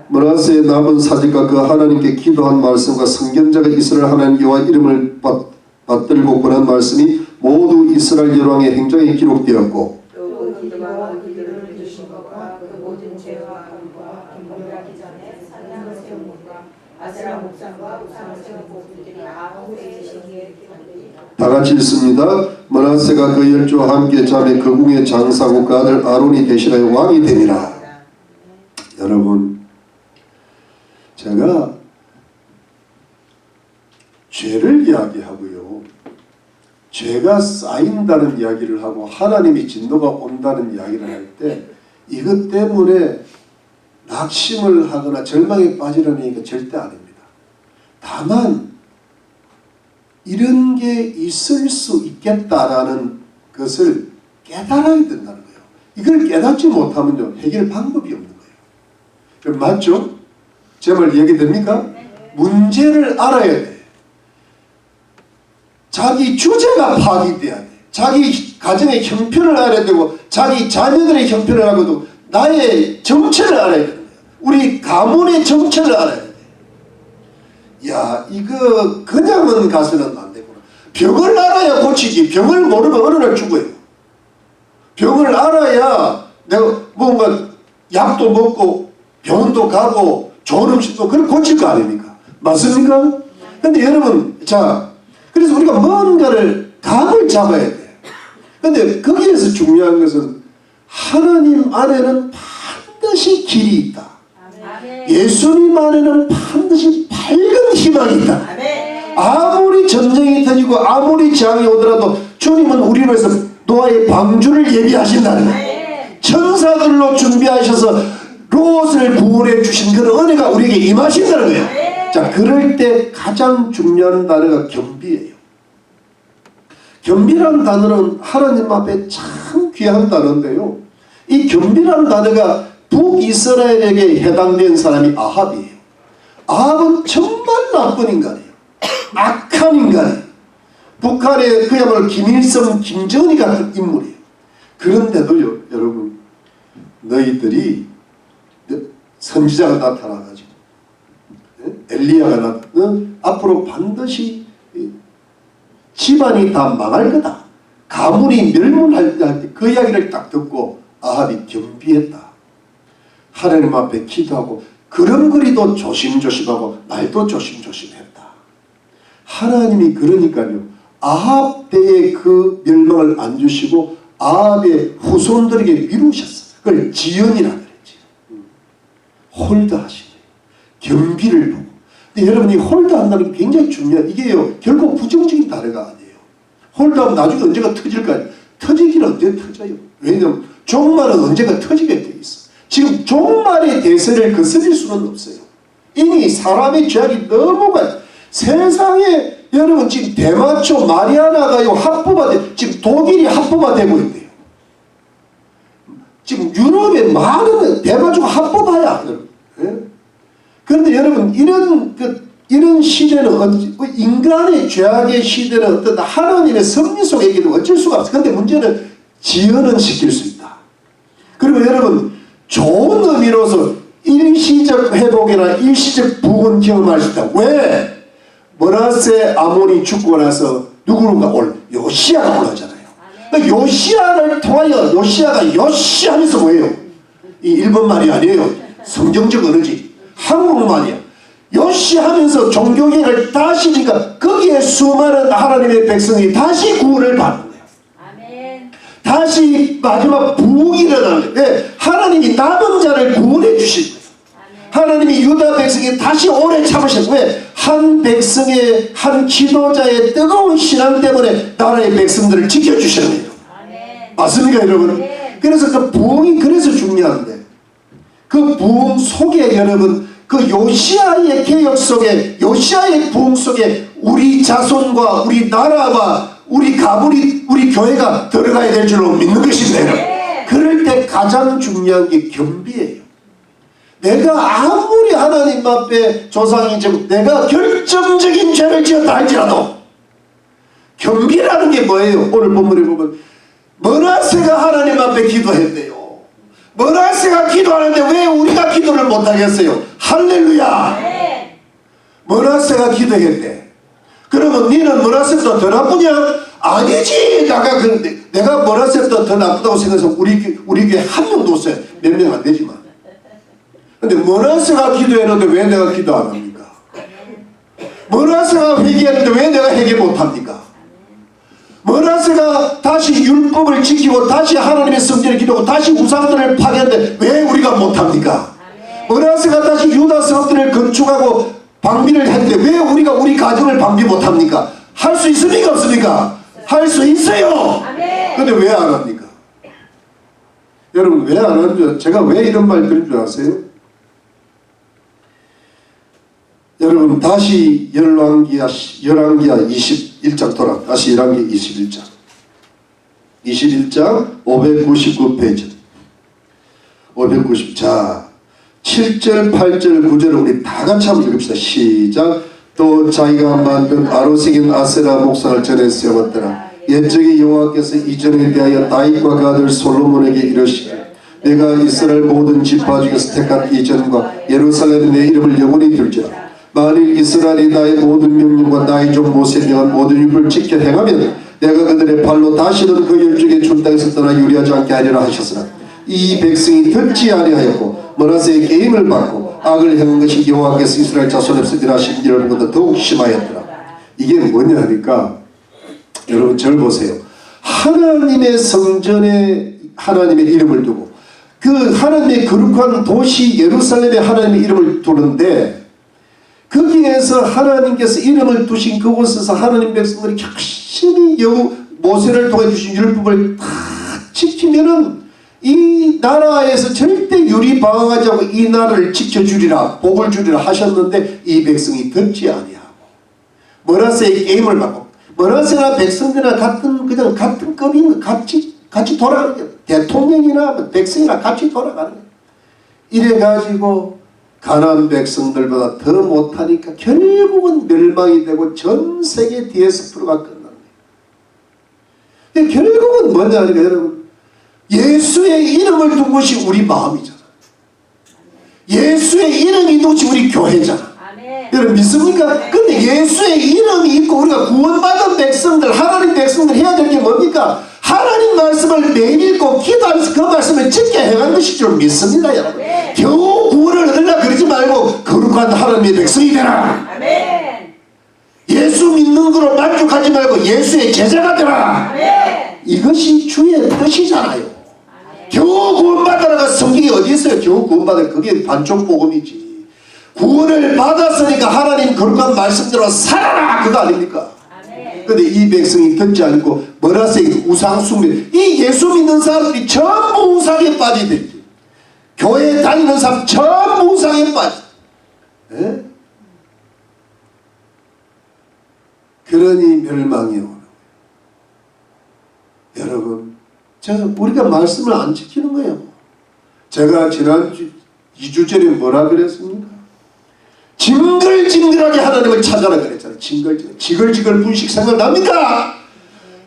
므낫세의 남은 사직과 그 하나님께 기도한 말씀과 선견자가 이스라엘 하나님 여호와 이름을 받들고 권한 말씀이 모두 이스라엘 열왕의 행정에 기록되었고 다같이 읽습니다. 므낫세가 그 열조와 함께 잠에 그 궁에 장사하고 그 아들 아론이 대신하여 왕이 되니라. 여러분 제가 죄를 이야기하고요. 죄가 쌓인다는 이야기를 하고 하나님이 진노가 온다는 이야기를 할 때 이것 때문에 낙심을 하거나 절망에 빠지려는 얘기가 절대 아닙니다. 다만 이런 게 있을 수 있겠다라는 것을 깨달아야 된다는 거예요. 이걸 깨닫지 못하면요, 해결 방법이 없는 거예요. 그럼 맞죠? 제 말 이해됩니까? 문제를 알아야 돼. 자기 주제가 파악돼야 돼. 자기 가정의 형편을 알아야 되고, 자기 자녀들의 형편을 알아도 나의 정체를 알아야 되는 거예요. 우리 가문의 정체를 알아야 돼. 야, 이거 그냥은 가서는 안 되구나. 병을 알아야 고치지. 병을 모르면 어느 날 죽어요. 병을 알아야 내가 뭔가 약도 먹고 병원도 가고 좋은 음식도 그걸 고칠 거 아닙니까? 맞습니까? 근데 여러분, 자, 그래서 우리가 뭔가를 감을 잡아야 돼. 근데 거기에서 중요한 것은 하나님 안에는 반드시 길이 있다. 예수님 안에는 반드시 밝은 희망이 있다. 아무리 전쟁이 터지고 아무리 재앙이 오더라도 주님은 우리를 위해서 노아의 방주를 예비하신다는 거예요. 천사들로 준비하셔서 롯을 구원해 주신 그런 은혜가 우리에게 임하신다는 거예요. 자, 그럴 때 가장 중요한 단어가 겸비예요. 겸비라는 단어는 하나님 앞에 참 귀한 단어인데요. 이 겸비라는 단어가 북이스라엘에게 해당된 사람이 아합이에요. 아합은 정말 나쁜 인간이에요. 악한 인간이에요. 북한의 그야말로 김일성, 김정은이 같은 인물이에요. 그런데도요, 여러분, 너희들이 선지자가 나타나가지고 엘리야가 나타나 앞으로 반드시 집안이 다 망할 거다. 가문이 멸문할 때 그 이야기를 딱 듣고 아합이 겸비했다. 하나님 앞에 기도하고 걸음걸이도 조심조심하고 말도 조심조심했다. 하나님이 그러니까요, 아합 때의 그 멸망을 안 주시고 아합의 후손들에게 미루셨어요. 그걸 지연이라 그랬지. 홀드하시네. 겸비를 보고. 근데 여러분이 홀드한다는 게 굉장히 중요해요. 이게요, 결국 부정적인 단어가 아니에요. 홀드하면 나중에 언제가 터질까요? 터지기는 언제 터져요. 왜냐하면 종말은 언제가 터지게 돼 있어. 지금 종말의 대세를 거스릴 수는 없어요. 이미 사람의 죄악이 너무 많아요. 세상에 여러분 지금 대마초 마리아나가요 합법화돼, 지금 독일이 합법화되고 있대요. 지금 유럽의 많은 대마초가 합법화야. 예? 그런데 여러분 이런 시대는 인간의 죄악의 시대는 어떤 하나님의 섭리 속에도 어쩔 수가 없어. 그런데 문제는 지연은 시킬 수 있다. 그리고 여러분 좋은 의미로서 일시적 회복이나 일시적 부흥 경험할 수 있다. 왜? 머나세 아몬이 죽고 나서 누구가 요시야가 올라오잖아요. 그러니까 요시야를 통하여 요시야가 요시하면서 뭐예요? 이 일본말이 아니에요. 성경적 언어지. 한국말이야. 요시하면서 종교개혁을 다시, 그러니까 거기에 수많은 하나님의 백성이 다시 구원을 받는 거예요. 아멘. 다시 마지막 부흥이 일어나는 거예요. 왜? 하나님이 남은 자를 구원해 주신 거예요. 하나님이 유다 백성이 다시 오래 참으셨어요. 왜? 한 백성의, 한 지도자의 뜨거운 신앙 때문에 나라의 백성들을 지켜주시는 거예요. 맞습니까, 여러분? 그래서 그 부흥이 그래서 중요한데, 그 부흥 속에 여러분, 그 요시아의 개혁 속에, 요시아의 부흥 속에 우리 자손과 우리 나라와 우리 가문이, 우리 교회가 들어가야 될 줄로 믿는 것입니다. 그럴 때 가장 중요한 게 겸비예요. 내가 아무리 하나님 앞에 조상이 좀 내가 결정적인 죄를 지었다 할지라도 겸비라는 게 뭐예요? 오늘 본문에 보면 머나세가 하나님 앞에 기도했대요. 머나세가 기도하는데 왜 우리가 기도를 못하겠어요? 할렐루야. 머나세가 기도했대. 그러면 니는 머나세보다 더 나쁘냐? 아니지. 내가 머나세보다 더 나쁘다고 생각해서 우리 교회 한 명도 없어요. 몇 명 안 되지만. 근데 머나세가 기도했는데 왜 내가 기도 안 합니까? 머나세가 회개했는데 왜 내가 회개 못합니까? 머나세가 다시 율법을 지키고 다시 하나님의 성전에 기도하고 다시 우상들을 파괴하는데 왜 우리가 못합니까? 머나세가 다시 유다 성들을 건축하고 방비를 했는데 왜 우리가 우리 가정을 방비 못합니까? 할 수 있습니까? 없습니까? 할 수 있어요. 근데 왜 안 합니까? 여러분 왜 안 하는지 제가 왜 이런 말 드릴 줄 아세요? 여러분 다시 열왕기하 21장 돌아 다시 열왕기 21장 599페이지 590. 자 7절 8절 9절을 우리 다 같이 한번 읽읍시다. 시작. 또 자기가 만든 아로새긴 아세라 목상을 전에 세웠더라. 옛적에 여호와께서 이전에 대하여 다윗과 그 아들 솔로몬에게 이르시되 내가 이스라엘 모든 지파 중에서 택한 이전과 예루살렘에 내 이름을 영원히 둘지라. 만일 이스라엘이 나의 모든 명령과 나의 종 모세에 대한 모든 율법을 지켜 행하면 내가 그들의 발로 다시는 그 열중에 준 땅에서 떠나 유리하지 않게 하리라 하셨으나 이 백성이 듣지 아니하였고 므낫세의 게임을 받고 악을 행한 것이 여호와께서 이스라엘 자손에서 일하신 일보다 더욱 심하였더라. 이게 뭐냐 하니까 여러분 절 보세요. 하나님의 성전에 하나님의 이름을 두고 그 하나님의 거룩한 도시 예루살렘에 하나님의 이름을 두는데 거기에서 하나님께서 이름을 두신 그곳에서 하나님 백성들이 열심히 모세를 통해 주신 율법을 다 지키면은 이 나라에서 절대 유리방황하지 않고 이 나라를 지켜주리라 복을 주리라 하셨는데 이 백성이 듣지 아니하고 므낫세의 게임을 받고 므낫세나 백성들이나 그냥 같은 급인 같이 돌아가는 거예요. 대통령이나 백성이나 같이 돌아가는 거예요. 이래가지고 가나안 백성들보다 더 못하니까 결국은 멸망이 되고 전 세계 디아스포라가 끝난 거예요. 결국은 뭐냐 하니까 여러분 예수의 이름을 둔 것이 우리 마음이잖아. 예수의 이름이 둔 것이 우리 교회잖아. 여러분 믿습니까? 근데 예수의 이름이 있고 우리가 구원받은 백성들 하나님 백성들 해야 될 게 뭡니까? 하나님 말씀을 매일 읽고 기도하면서 그 말씀을 지켜 행한 것이 줄 믿습니다. 여러분 겨우 구원을 얻으려 그러지 말고 거룩한 하나님의 백성이 되라. 예수 믿는 거로 만족하지 말고 예수의 제자가 되라. 이것이 주의 뜻이잖아요. 겨우 구원받으라가 성경이 어디 있어요? 겨우 구원받을 그게 반쪽 복음이지. 구원을 받았으니까 하나님 거룩한 말씀대로 살아라 그거 아닙니까? 근데 이 백성이 듣지 않고 므낫세 우상 숭배 이 예수 믿는 사람들이 전부 우상에 빠지대. 교회 다니는 사람 전부 우상에 빠져. 에? 그러니 멸망이 오는 거예요. 여러분 우리가 말씀을 안 지키는 거예요. 제가 지난주 2주 전에 뭐라 그랬습니까? 징글징글하게 하나님을 찾아라 그랬잖아요. 지글지글 분식 생각납니까?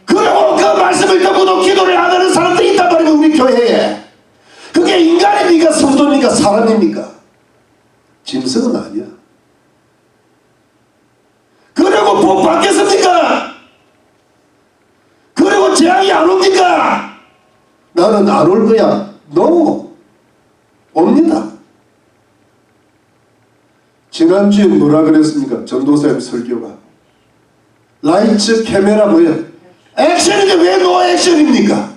그리고 그 말씀을 듣고도 기도를 안 하는 사람들이 있단 말이에요. 우리 교회에. 그게 인간입니까? 성도입니까? 사람입니까? 짐승은 아니야. 그리고 복 받겠습니까? 그리고 재앙이 안 옵니까? 나는 안 올 거야. No. 옵니다. 지난주에 뭐라 그랬습니까? 전도사님 설교가 라이츠 카메라 뭐야? 액션인데 왜 노 액션입니까?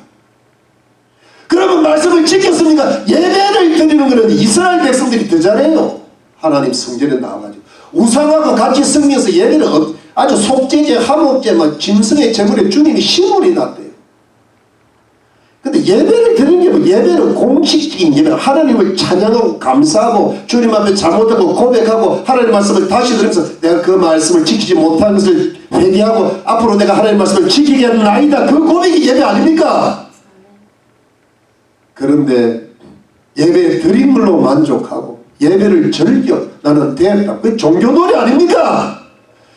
그러면 말씀을 지켰습니까? 예배를 드리는 것은 이스라엘 백성들이 더 잘해요. 하나님 성전에 나와가지고 우상하고 같이 섬겨서 예배는 아주 속죄제, 화목제, 짐승의 제물에 주님이 시물이 났대요. 근데 예배를 드리는 게 뭐 예배는 공식적인 예배, 하나님을 찬양하고 감사하고 주님 앞에 잘못한 거 고백하고 하나님 말씀을 다시 들으면서 내가 그 말씀을 지키지 못한 것을 회개하고 앞으로 내가 하나님 말씀을 지키겠나이다. 그 고백이 예배 아닙니까? 그런데 예배 드린 걸로 만족하고 예배를 즐겨 나는 됐다. 그게 종교놀이 아닙니까?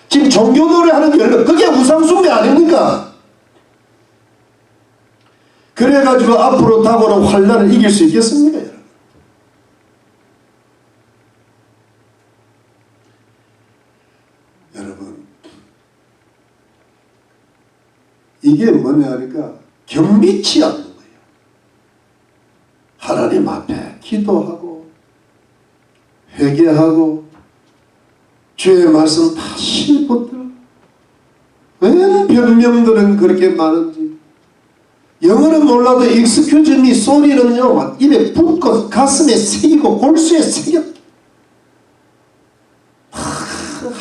지금 종교놀이 하는 게 그게 우상숭배 아닙니까? 그래가지고 앞으로 다가오는 환난을 이길 수 있겠습니까? 여러분 이게 뭐냐 하니까 경미치 않는 거예요. 하나님 앞에 기도하고 회개하고 주의 말씀 다 씹어들어. 왜 변명들은 그렇게 많은지. 영어는 몰라도 excuse me 소리는요 입에 붙고 가슴에 새기고 골수에 새겨.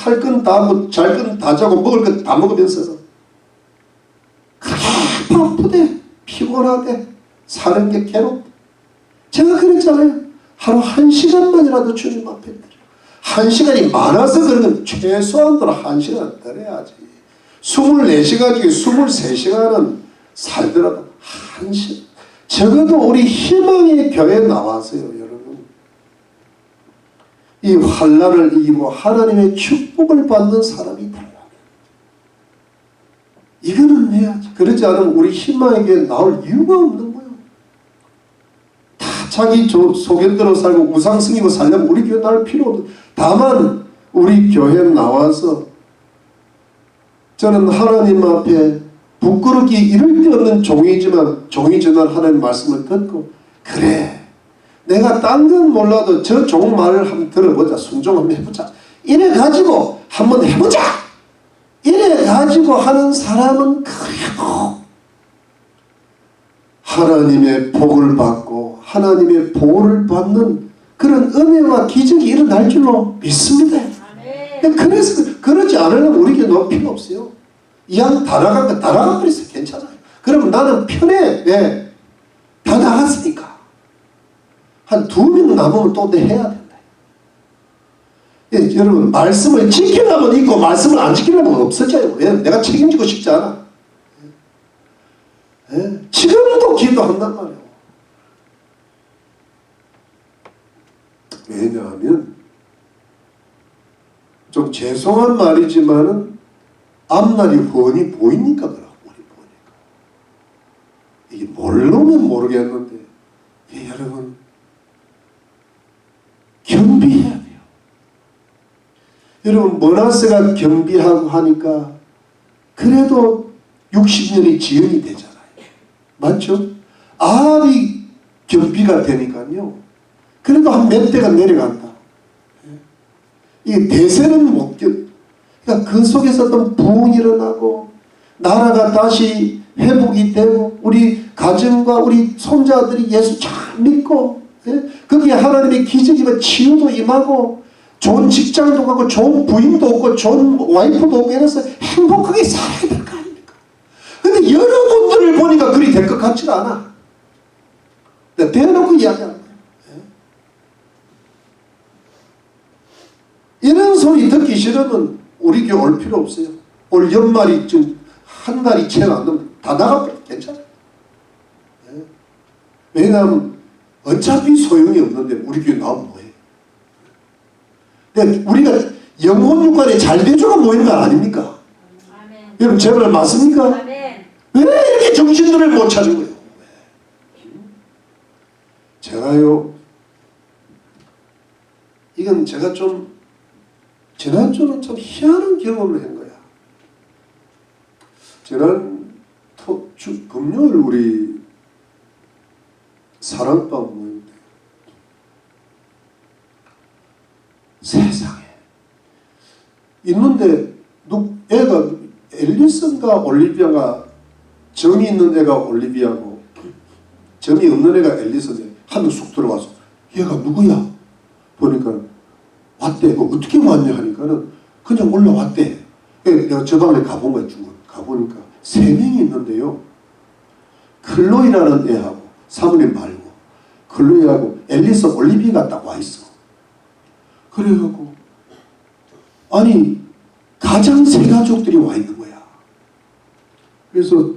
할 건 다 하고 잘 건 다 자고 먹을 건 다 먹으면서 바쁘대 피곤하대 사는 게 괴롭대. 제가 그랬잖아요. 하루 1시간만이라도 주님 앞에 드려. 1시간이 많아서 그런 건 최소한도로 1시간 더 해야지. 24시간 중에 23시간은 살더라도 1시간. 적어도 우리 희망의 교회에 나와서요, 여러분. 이 환난을 이기고 하나님의 축복을 받는 사람이 되라. 이거는 해야지. 그러지 않으면 우리 희망의 교회에 나올 이유가 없는 거예요. 다 자기 소견대로 살고 우상 승이고 살려면 우리 교회 나올 필요 없는. 다만 우리 교회에 나와서 저는 하나님 앞에 부끄럽기 이를 데 없는 종이지만 종이 전한 하나님 말씀을 듣고 그래 내가 딴 건 몰라도 저 종 말을 한번 들어보자. 순종 한번 해보자. 이래 가지고 한번 해보자. 이래 가지고 하는 사람은 그래도 하나님의 복을 받고 하나님의 보호를 받는 그런 은혜와 기적이 일어날 줄로 믿습니다. 그래서 그러지 않으려면 우리 교회 너무 필요 없어요. 이왕 다 나간 거 다 나가버렸어요. 괜찮아요. 그러면 나는 편해. 왜? 다 나갔으니까. 한 2명 남으면 또 해야 된다. 예, 여러분 말씀을 지키려면 있고 말씀을 안 지키려면 없어져요. 왜? 내가 책임지고 싶지 않아. 예? 지금도 기도한단 말이에요. 왜냐하면 좀 죄송한 말이지만은 앞날이 훤히 보이니까 그러고 우리 보니까 이게 모르면 모르겠는데 여러분 겸비해야 돼요. 여러분 머나세가 겸비하고 하니까 그래도 60년이 지연이 되잖아요. 맞죠? 아합이 겸비가 되니까요. 그래도 한 몇 대가 내려간다. 이게 대세는 못 겪. 그러니까 그 속에서 어떤 부흥이 일어나고 나라가 다시 회복이 되고 우리 가정과 우리 손자들이 예수 잘 믿고 거기에 하나님의 기적이면 치유도 임하고 좋은 직장도 가고 좋은 부인도 없고 좋은 와이프도 없고 이래서 행복하게 살아야 될 거 아닙니까? 근데 여러분들을 보니까 그리 될 것 같지가 않아. 내가 대놓고 이야기하는 거예요. 이런 소리 듣기 싫으면 우리 교회 올 필요 없어요. 올 연말이 지금 한 달이 채 안 되면 다 나가버려. 괜찮아요. 왜냐하면 어차피 소용이 없는데 우리 교회 나오면 뭐해? 근데 우리가 영혼 육관에 잘 돼주고 모이는 거 아닙니까? 아멘. 여러분 제 말 맞습니까? 아멘. 왜 이렇게 정신들을 못 찾은 거예요? 제가요 이건 제가 좀 지난주는 참 희한한 경험을 한 거야. 금요일 우리 사랑방 모임인데 세상에 있는데 애가 앨리슨가 올리비아가 점이 있는 애가 올리비아고 점이 없는 애가 앨리슨에 한 명 쑥 들어와서 얘가 누구야? 보니까 왔대. 어떻게 왔냐 하니까는 그냥 올라왔대. 내가 저 방에 가본 거야. 가보니까 3명이 있는데요. 클로이라는 애하고 사모님 말고 클로이하고 앨리스 올리비가 딱 와 있어. 그래갖고 아니 가장 새 가족들이 와 있는 거야. 그래서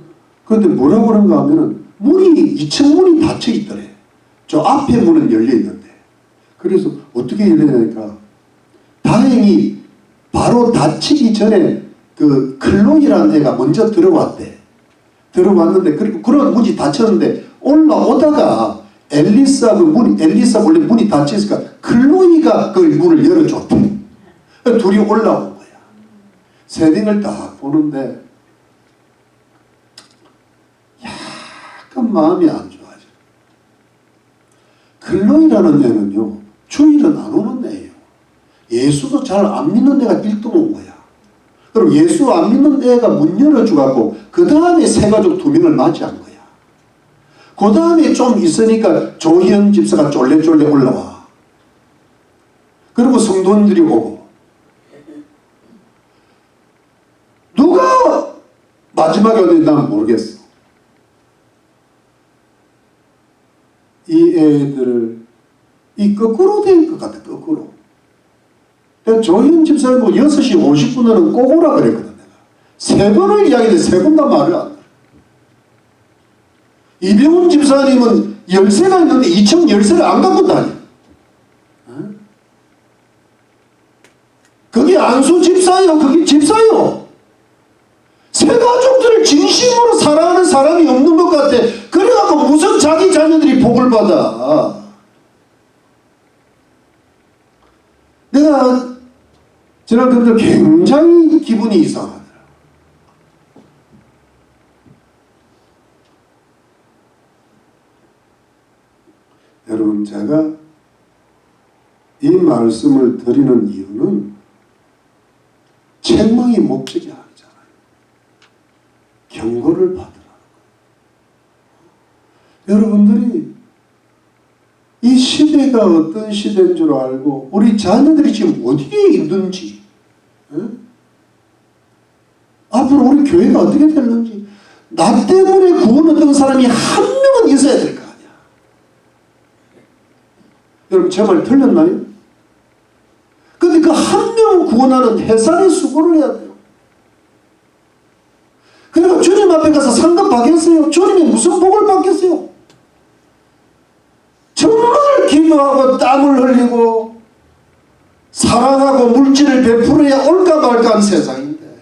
그런데 뭐라고 그런가 하면은 문이 2층 문이 닫혀 있더래. 저 앞에 문은 열려 있는데 그래서 어떻게 열리냐니까 다행히 바로 닫히기 전에 그 클로이라는 애가 먼저 들어왔대. 들어왔는데 그리고 그런 문이 닫혔는데 올라오다가 앨리사 원래 문이 닫혀있으니까 클로이가 그 문을 열어줬대. 둘이 올라온 거야. 세딩을 딱 보는데 약간 마음이 안 좋아져. 클로이라는 애는요 주일은 안 오는 애예요. 예수도 잘 안 믿는 애가 1등 온 거야. 그럼 예수 안 믿는 애가 문 열어주고 그 다음에 새가족 2명을 맞이한 거야. 그 다음에 좀 있으니까 조희연 집사가 쫄래쫄래 올라와. 그리고 성도님들이 오고 누가 마지막에 오는지 난 모르겠어. 이 애들을 이 거꾸로 된 것 같아. 거꾸로. 조희연 집사님 6시 50분에는 꼭 오라 그랬거든. 내가 3번을 이야기했는데 3번 다 말을 안 해. 이병훈 집사님은 열쇠가 있는데 2층 열쇠를 안 갖고 다녀. 그게 안수 집사요. 그게 집사요. 새 가족들을 진심으로 사랑하는 사람이 없는 것 같아. 그래갖고 무슨 자기 자녀들이 복을 받아. 내가 지난 그들 굉장히 기분이 이상하더라. 여러분, 제가 이 말씀을 드리는 이유는 책망이 목적이 아니잖아요. 경고를 받으라는 거예요. 여러분들이 이 시대가 어떤 시대인 줄 알고 우리 자녀들이 지금 어디에 있는지, 앞으로 우리 교회가 어떻게 될는지, 나 때문에 구원 얻은 사람이 한 명은 있어야 될 거 아니야. 여러분, 제 말 틀렸나요? 근데 그 한 명을 구원하는 해산의 수고를 해야 돼요. 그러니까 주님 앞에 가서 상급 받겠어요? 주님이 무슨 복을 받겠어요? 정말 기도하고 땀을 흘리고 사랑하고 물질을 베풀어야 올까 말까 하는 세상인데,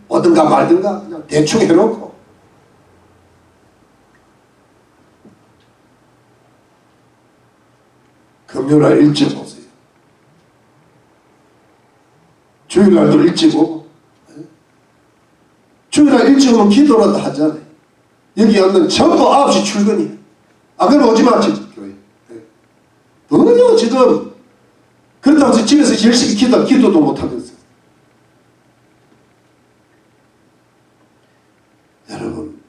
오든가 말든가 그냥 대충 해놓고, 금요일 일찍 오세요. 주일날도 일찍 오고, 주일날 일찍 오면 기도라도 하잖아요. 여기 앉는 전부 9시 출근이에요. 그럼 오지 마, 지금 교회. 너는요, 지금. 그렇다고 해서 집에서 열심히 기도도 못하면서. 여러분,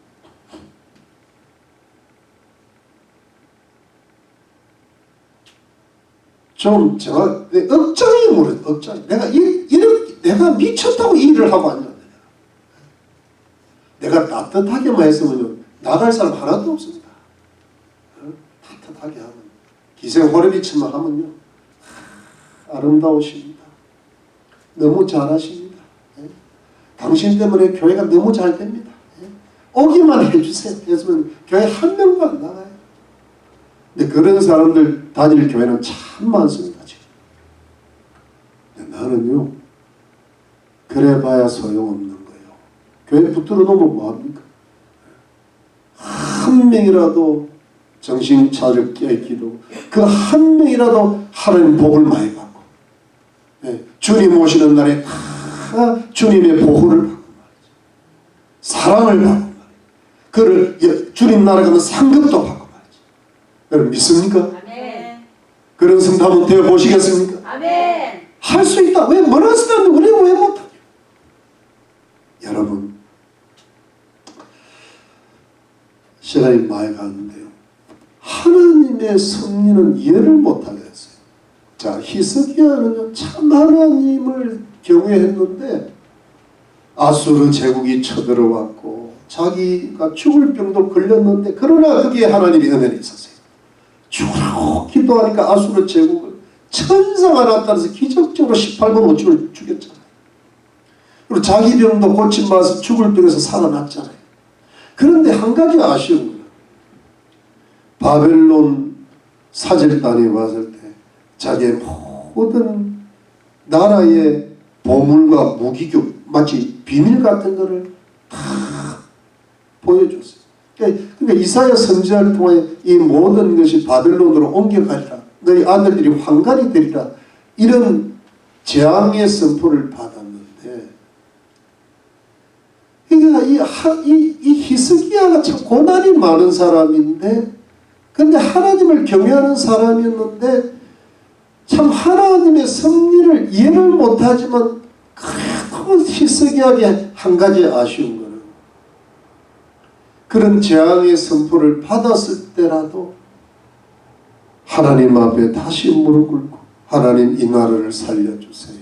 좀 제가 억장이 모르, 억장이. 내가 미쳤다고 이 일을 하고 앉았네. 내가 따뜻하게만 했으면 나갈 사람 하나도 없습니다. 따뜻하게 하면, 기생호레비치만 하면요, 아름다우십니다. 너무 잘하십니다. 당신 때문에 교회가 너무 잘 됩니다. 오기만 해주세요. 했으면 교회 한 명도 안 나가요. 근데 그런 사람들 다닐 교회는 참 많습니다, 지금. 근데 나는요, 그래봐야 소용없는 거예요. 교회 붙들어 놓으면 뭐합니까? 한 명이라도 정신 차렸게 기도, 그 한 명이라도 하나님 복을 많이 받고, 주님 오시는 날에 다 주님의 보호를 받고 말이죠. 사랑을 받고 말이죠. 그를 주님 나라 가면 상급도 받고 말이죠. 여러분 믿습니까? 아멘. 그런 성도분 되어 보시겠습니까? 아멘. 할 수 있다. 왜 뭐라 쓰는데 우리는 왜 못하냐? 여러분, 시간이 많이 가는데요, 하나님의 섭리는 이해를 못하게 했어요. 자, 히스기야는요, 참 하나님을 경외했는데 아수르 제국이 쳐들어왔고 자기가 죽을 병도 걸렸는데, 그러나 거기에 하나님의 은혜는 있었어요. 죽으라고 기도하니까 아수르 제국은 천사가 나타나서 기적적으로 18번 5주를 죽였잖아요. 그리고 자기 병도 고침받아서 죽을 병에서 살아났잖아요. 그런데 한 가지 아쉬운 거예요. 바벨론 사절단이 왔을 때 자기의 모든 나라의 보물과 무기교, 마치 비밀 같은 거를 다 보여줬어요. 그러니까 이사야 선지자를 통해 이 모든 것이 바벨론으로 옮겨가리라, 너희 아들들이 황관이 되리라, 이런 재앙의 선포를 받았는데, 그러니까 이 히스기야가 참 고난이 많은 사람인데, 근데 하나님을 경외하는 사람이었는데, 참 하나님의 섭리를 이해를 못하지만, 그래도 히스기야에게 한 가지 아쉬운 거는, 그런 재앙의 선포를 받았을 때라도 하나님 앞에 다시 무릎 꿇고, 하나님 이 나라를 살려주세요.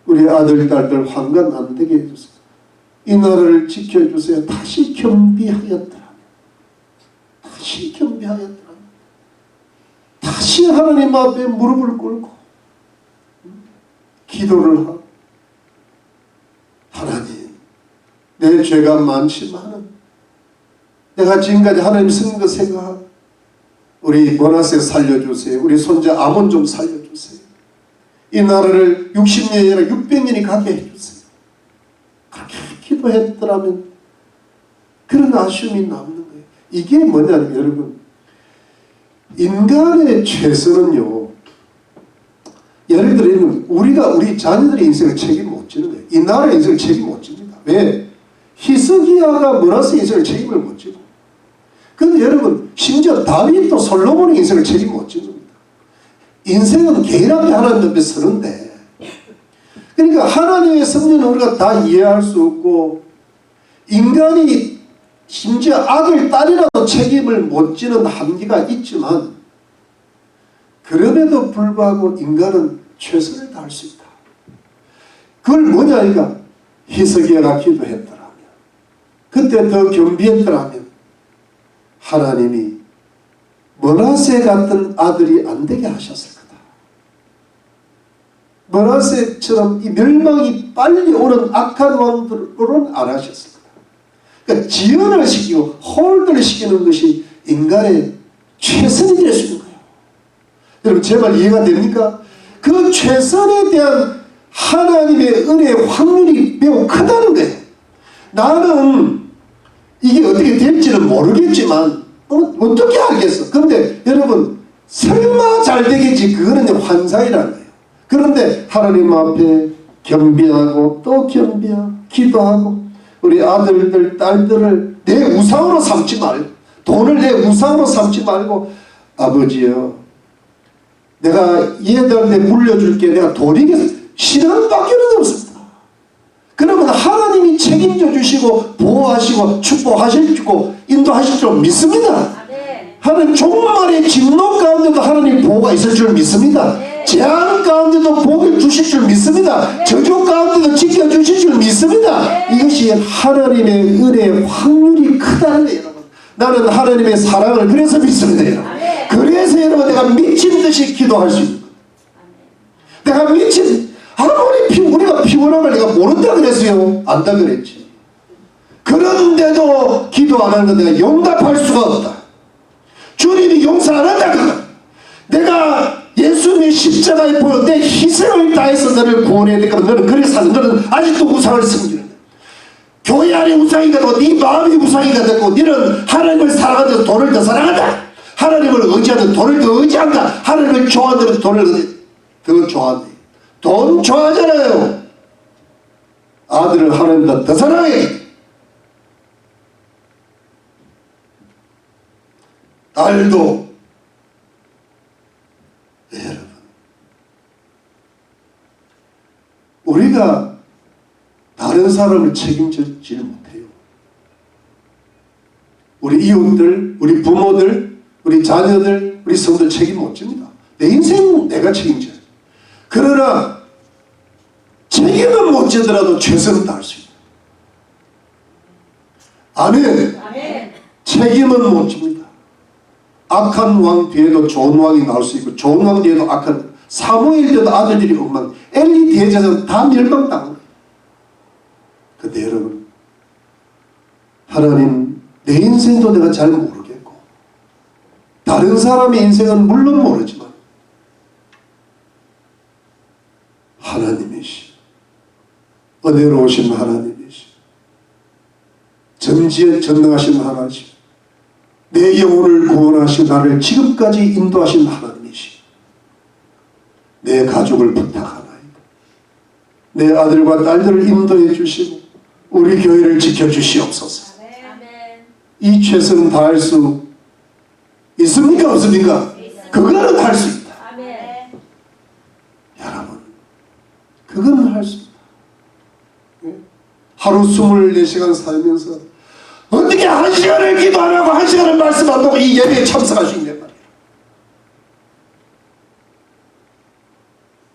우리 아들, 딸들 환관 안 되게 해주세요. 이 나라를 지켜주세요. 다시 겸비하였더라. 다시 겸비하였더라. 다시 하나님 앞에 무릎을 꿇고, 기도를 하고 하나님 내 죄가 많지만은 내가 지금까지 하나님 섬긴 거 생각하고 우리 머나세 살려주세요. 우리 손자 아몬 좀 살려주세요. 이 나라를 60년이 아니라 600년이 가게 해주세요. 그렇게 기도했더라면 그런 아쉬움이 남는 거예요. 이게 뭐냐면 여러분 인간의 최선은요 예를 들어 우리가 우리 자녀들의 인생을 책임 못 지는 거예요. 이 나라의 인생을 책임 못 집니다. 왜? 히스기야가 머나세 인생을 책임을 못 지고 근데 여러분 심지어 다윗도 솔로몬의 인생을 책임 못 지는 겁니다. 인생은 개인 앞에 하나님 앞에 서는데 그러니까 하나님의 섭리는 우리가 다 이해할 수 없고 인간이 심지어 아들, 딸이라도 책임을 못 지는 한계가 있지만 그럼에도 불구하고 인간은 최선을 다할 수 있다. 그걸 뭐냐 하니까 히스기야가 기도했더라면 그때 더 겸비했더라면 하나님이 머나세 같은 아들이 안 되게 하셨을 거다. 머나세처럼 이 멸망이 빨리 오는 악한 왕들로는 안 하셨을 거다. 그러니까 지연을 시키고 홀드를 시키는 것이 인간의 최선이 될 수 있는 거예요. 여러분 제 말 이해가 됩니까? 그 최선에 대한 하나님의 은혜의 확률이 매우 크다는 거예요. 나는 이게 어떻게 될지는 모르겠지만 어떻게 알겠어? 그런데 여러분 설마 잘 되겠지 그거는 환상이라는 거예요. 그런데 하나님 앞에 겸비하고 또 겸비하고 기도하고 우리 아들들 딸들을 내 우상으로 삼지 말고 돈을 내 우상으로 삼지 말고 아버지여 내가 얘들한테 물려줄게. 내가 돈이겠어. 신앙밖에는 없습니다. 그러면 하나님이 책임져 주시고 보호하시고 축복하시고 인도하실 줄 믿습니다. 하나님 종말의 진노 가운데도 하나님 보호가 있을 줄 믿습니다. 재앙 가운데도 복을 주실 줄 믿습니다. 저주 가운데도 지켜주실 줄 믿습니다. 이것이 하나님의 은혜의 확률이 크다는 거예요. 여러분 나는 하나님의 사랑을 그래서 믿습니다. 여러분. 그래서 여러분 내가 미친 듯이 기도할 수 있는 거예요. 내가 미친 우리가 피곤한 걸 내가 모른다 그랬어요? 안다 그랬지. 그런데도 기도 안 하는 건 내가 용납할 수가 없다. 주님이 용서 안 한다 그거. 내가 예수님의 십자가에 보여 내 희생을 다해서 너를 구원해야 되니까 너는 그래 사는 너는 아직도 우상을 섬기는 거야. 교회 안에 우상이가 되고 네 마음이 우상이가 되고 너는 하나님을 사랑하는 돈을 더 사랑한다. 하나님을 의지하는 돈을 더 의지한다. 하나님을 좋아하는 돈을 더 좋아한다. 돈 좋아하잖아요. 아들을 하나님보다 더 사랑해. 딸도 네, 여러분 우리가 다른 사람을 책임지지 못해요. 우리 이웃들, 우리 부모들, 우리 자녀들, 우리 성도들 책임 못 집니다. 내 인생 내가 책임져요. 그러나 책임은 못 지더라도 최선은 다할 수 있다. 아멘. 아멘. 책임은 못 집니다. 악한 왕 뒤에도 좋은 왕이 나올 수 있고 좋은 왕 뒤에도 악한 사무엘 때도 아들들이 엉망 엘리 대제사는 다 멸망당한 거예요. 근데 여러분 하나님 내 인생도 내가 잘 모르겠고 다른 사람의 인생은 물론 모르지만 하나님이시 은혜로우신 하나님이시 전지에 전능하신 하나님 내 영혼을 구원하신 나를 지금까지 인도하신 하나님이시 내 가족을 부탁하나이다. 내 아들과 딸들을 인도해 주시고 우리 교회를 지켜주시옵소서. 이 최선은 다할 수 있습니까 없습니까? 그거는 할 수 있다. 여러분 그거는 할 수 있다. 하루 24시간 살면서 어떻게 1시간을 기도 안 하고 1시간을 말씀 안 하고 이 예배에 참석할 수 있냔 말이야.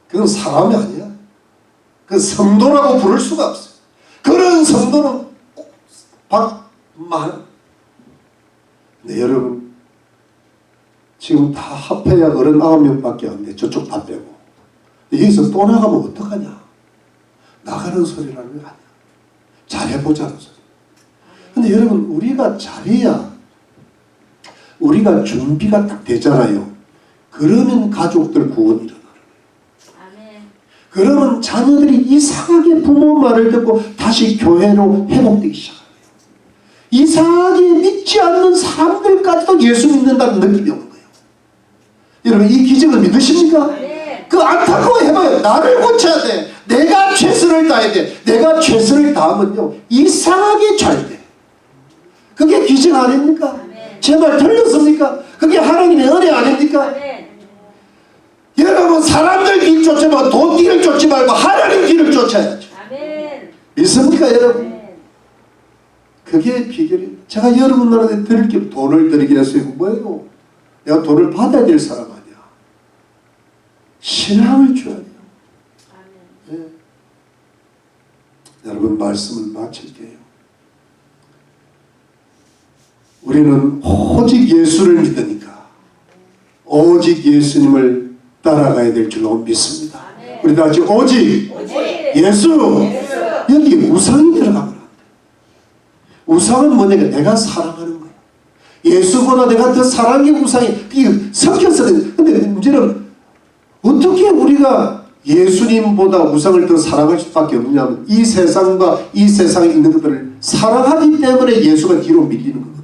그건 사람이 아니야. 그건 성도라고 부를 수가 없어요. 그런 성도는 네, 여러분 지금 다 합해야 39명밖에 안 돼. 저쪽 다 빼고 여기서 또 나가면 어떡하냐? 나가는 소리라는 게 아니야. 잘해보자는 소리. 근데 여러분, 우리가 잘해야 우리가 준비가 딱 되잖아요. 그러면 가족들 구원이 일어나는 거예요. 그러면 자녀들이 이상하게 부모 말을 듣고 다시 교회로 회복되기 시작해요. 이상하게 믿지 않는 사람들까지도 예수 믿는다는 느낌이 오는 거예요. 여러분, 이 기적을 믿으십니까? 그 안타까워 해봐요. 나를 고쳐야 돼. 내가 최선을 다해야 돼. 내가 최선을 다하면요, 이상하게 잘 돼. 그게 기적 아닙니까? 제 말 틀렸습니까? 그게 하나님의 은혜 아닙니까? 여러분, 사람들 길 쫓지 말고 돈 길을 쫓지 말고 하나님 길을 쫓아야죠. 믿습니까, 여러분? 그게 비결이에요. 제가 여러분들한테 드릴 게 돈을 드리게 했어요. 뭐예요? 내가 돈을 받아야 될 사람 아니야. 신앙을 줘야 돼요. 네. 여러분, 말씀을 마칠게요. 우리는 오직 예수를 믿으니까 오직 예수님을 따라가야 될 줄로 믿습니다. 우리 다 같이 오직 예수. 여기 우상이 들어가면 안 돼. 우상은 뭐냐면 내가 사랑하는 거야. 예수보다 내가 더 사랑하는 게 우상이 섞여서. 근데 문제는 어떻게 우리가 예수님보다 우상을 더 사랑할 수밖에 없냐면 이 세상과 이 세상에 있는 것들을 사랑하기 때문에 예수가 뒤로 밀리는 거거든.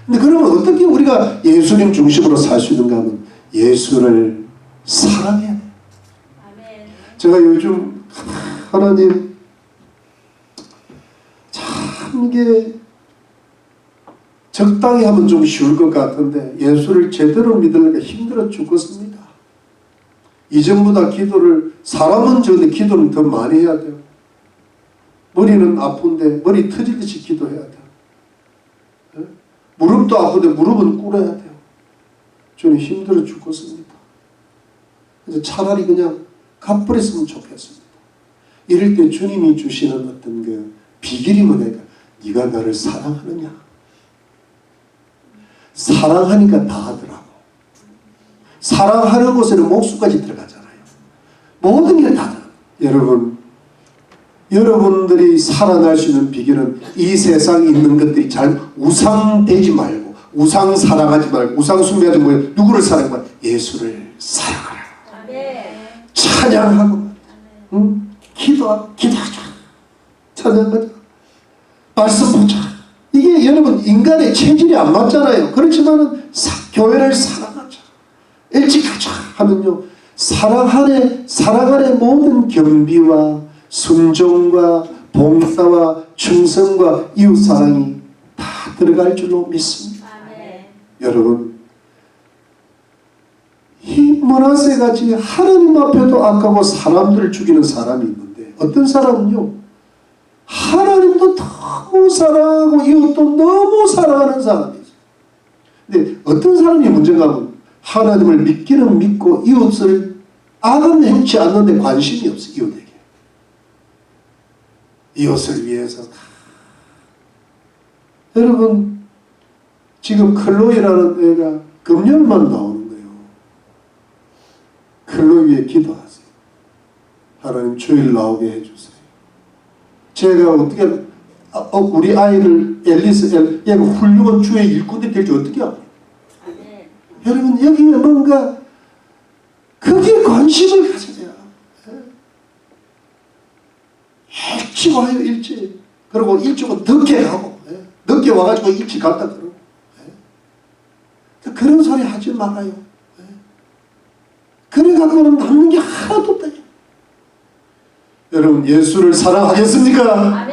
근데 그러면 어떻게 우리가 예수님 중심으로 살 수 있는가 하면 예수를 사랑해야 돼. 제가 요즘 하나님 참 이게 적당히 하면 좀 쉬울 것 같은데 예수를 제대로 믿으려니까 힘들어 죽겠습니다. 이전보다 기도를, 사람은 좋은데 기도는 더 많이 해야 돼요. 머리는 아픈데 머리 터지듯이 기도해야 돼요. 네? 무릎도 아픈데 무릎은 꿇어야 돼요. 저는 힘들어 죽겠습니다. 그래서 차라리 그냥 가버렸으면 좋겠습니다. 이럴 때 주님이 주시는 어떤 그 비결이 뭐냐니까 네가 나를 사랑하느냐. 사랑하니까 다 하더라고. 사랑하는 곳에는 목숨까지 들어가잖아요. 모든 게 다 들어가요. 여러분들이 살아날 수 있는 비결은 이 세상에 있는 것들이 잘 우상되지 말고 우상 사랑하지 말고 우상 숭배하지 말고 누구를 사랑하고 예수를 사랑하라. 찬양하고 기도하자. 찬양하자. 말씀 보자. 이게 여러분 인간의 체질이 안 맞잖아요. 그렇지만은 교회를 사랑하자. 일찍 가자 하면요. 사랑 안에 모든 겸비와 순종과 봉사와 충성과 이웃사랑이 다 들어갈 줄로 믿습니다. 여러분, 이 므낫세같이 하나님 앞에도 악하고 사람들을 죽이는 사람이 있는데 어떤 사람은요, 하나님도 너무 사랑하고 이웃도 너무 사랑하는 사람이 있어요. 근데 어떤 사람이 문제가 하면 하나님을 믿기는 믿고 이웃을 악은 행치 않는데 관심이 없어. 이웃에게 이웃을 위해서. 여러분, 지금 클로이라는 애가 금년만 나오는 거예요. 클로이에 기도하세요. 하나님 주일 나오게 해주세요. 제가 어떻게 우리 아이를 얘가 훌륭한 주의 일꾼이 될지 어떻게 알아요? 여러분, 여기에 뭔가 거기에 관심을 가져야. 일찍 와요. 일찍. 그리고 일찍은 늦게 가고 늦게 와가지고 일찍 갔다 그러고. 그런 소리 하지 말아요. 그래갖고는 남는 게 하나도 없다. 여러분, 예수를 사랑하겠습니까?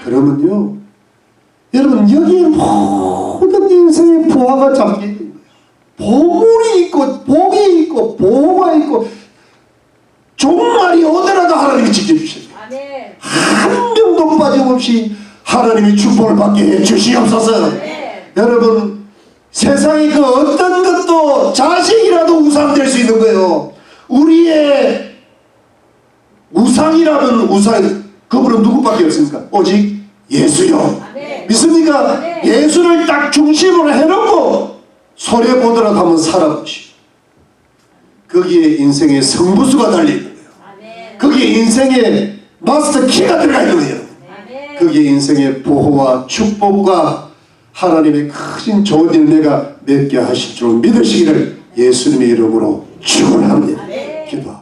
그러면요, 여러분, 여기에 모든 인생의 보화가 담겨있는 거예요. 보물이 있고 복이 있고 보호가 있고 종말이 오더라도 하나님이 지켜주셔요. 한 명도 빠짐없이 하나님이 축복을 받게 해주시옵소서. 여러분, 세상에 그 어떤 것도 자식이라도 우상될 수 있는 거예요. 우리의 우상이라는 우상, 그분은 누구밖에 없습니까? 오직 예수요. 믿습니까? 예수를 딱 중심으로 해놓고 손해보더라도 한번 살아보시오. 거기에 인생의 승부수가 달려있는 거예요. 거기에 인생의 마스터 키가 들어가 있는 거예요. 거기에 인생의 보호와 축복과 하나님의 크신 좋은 일내가 맺게 하실 줄 믿으시기를 예수님의 이름으로 축원합니다. 기도합니다.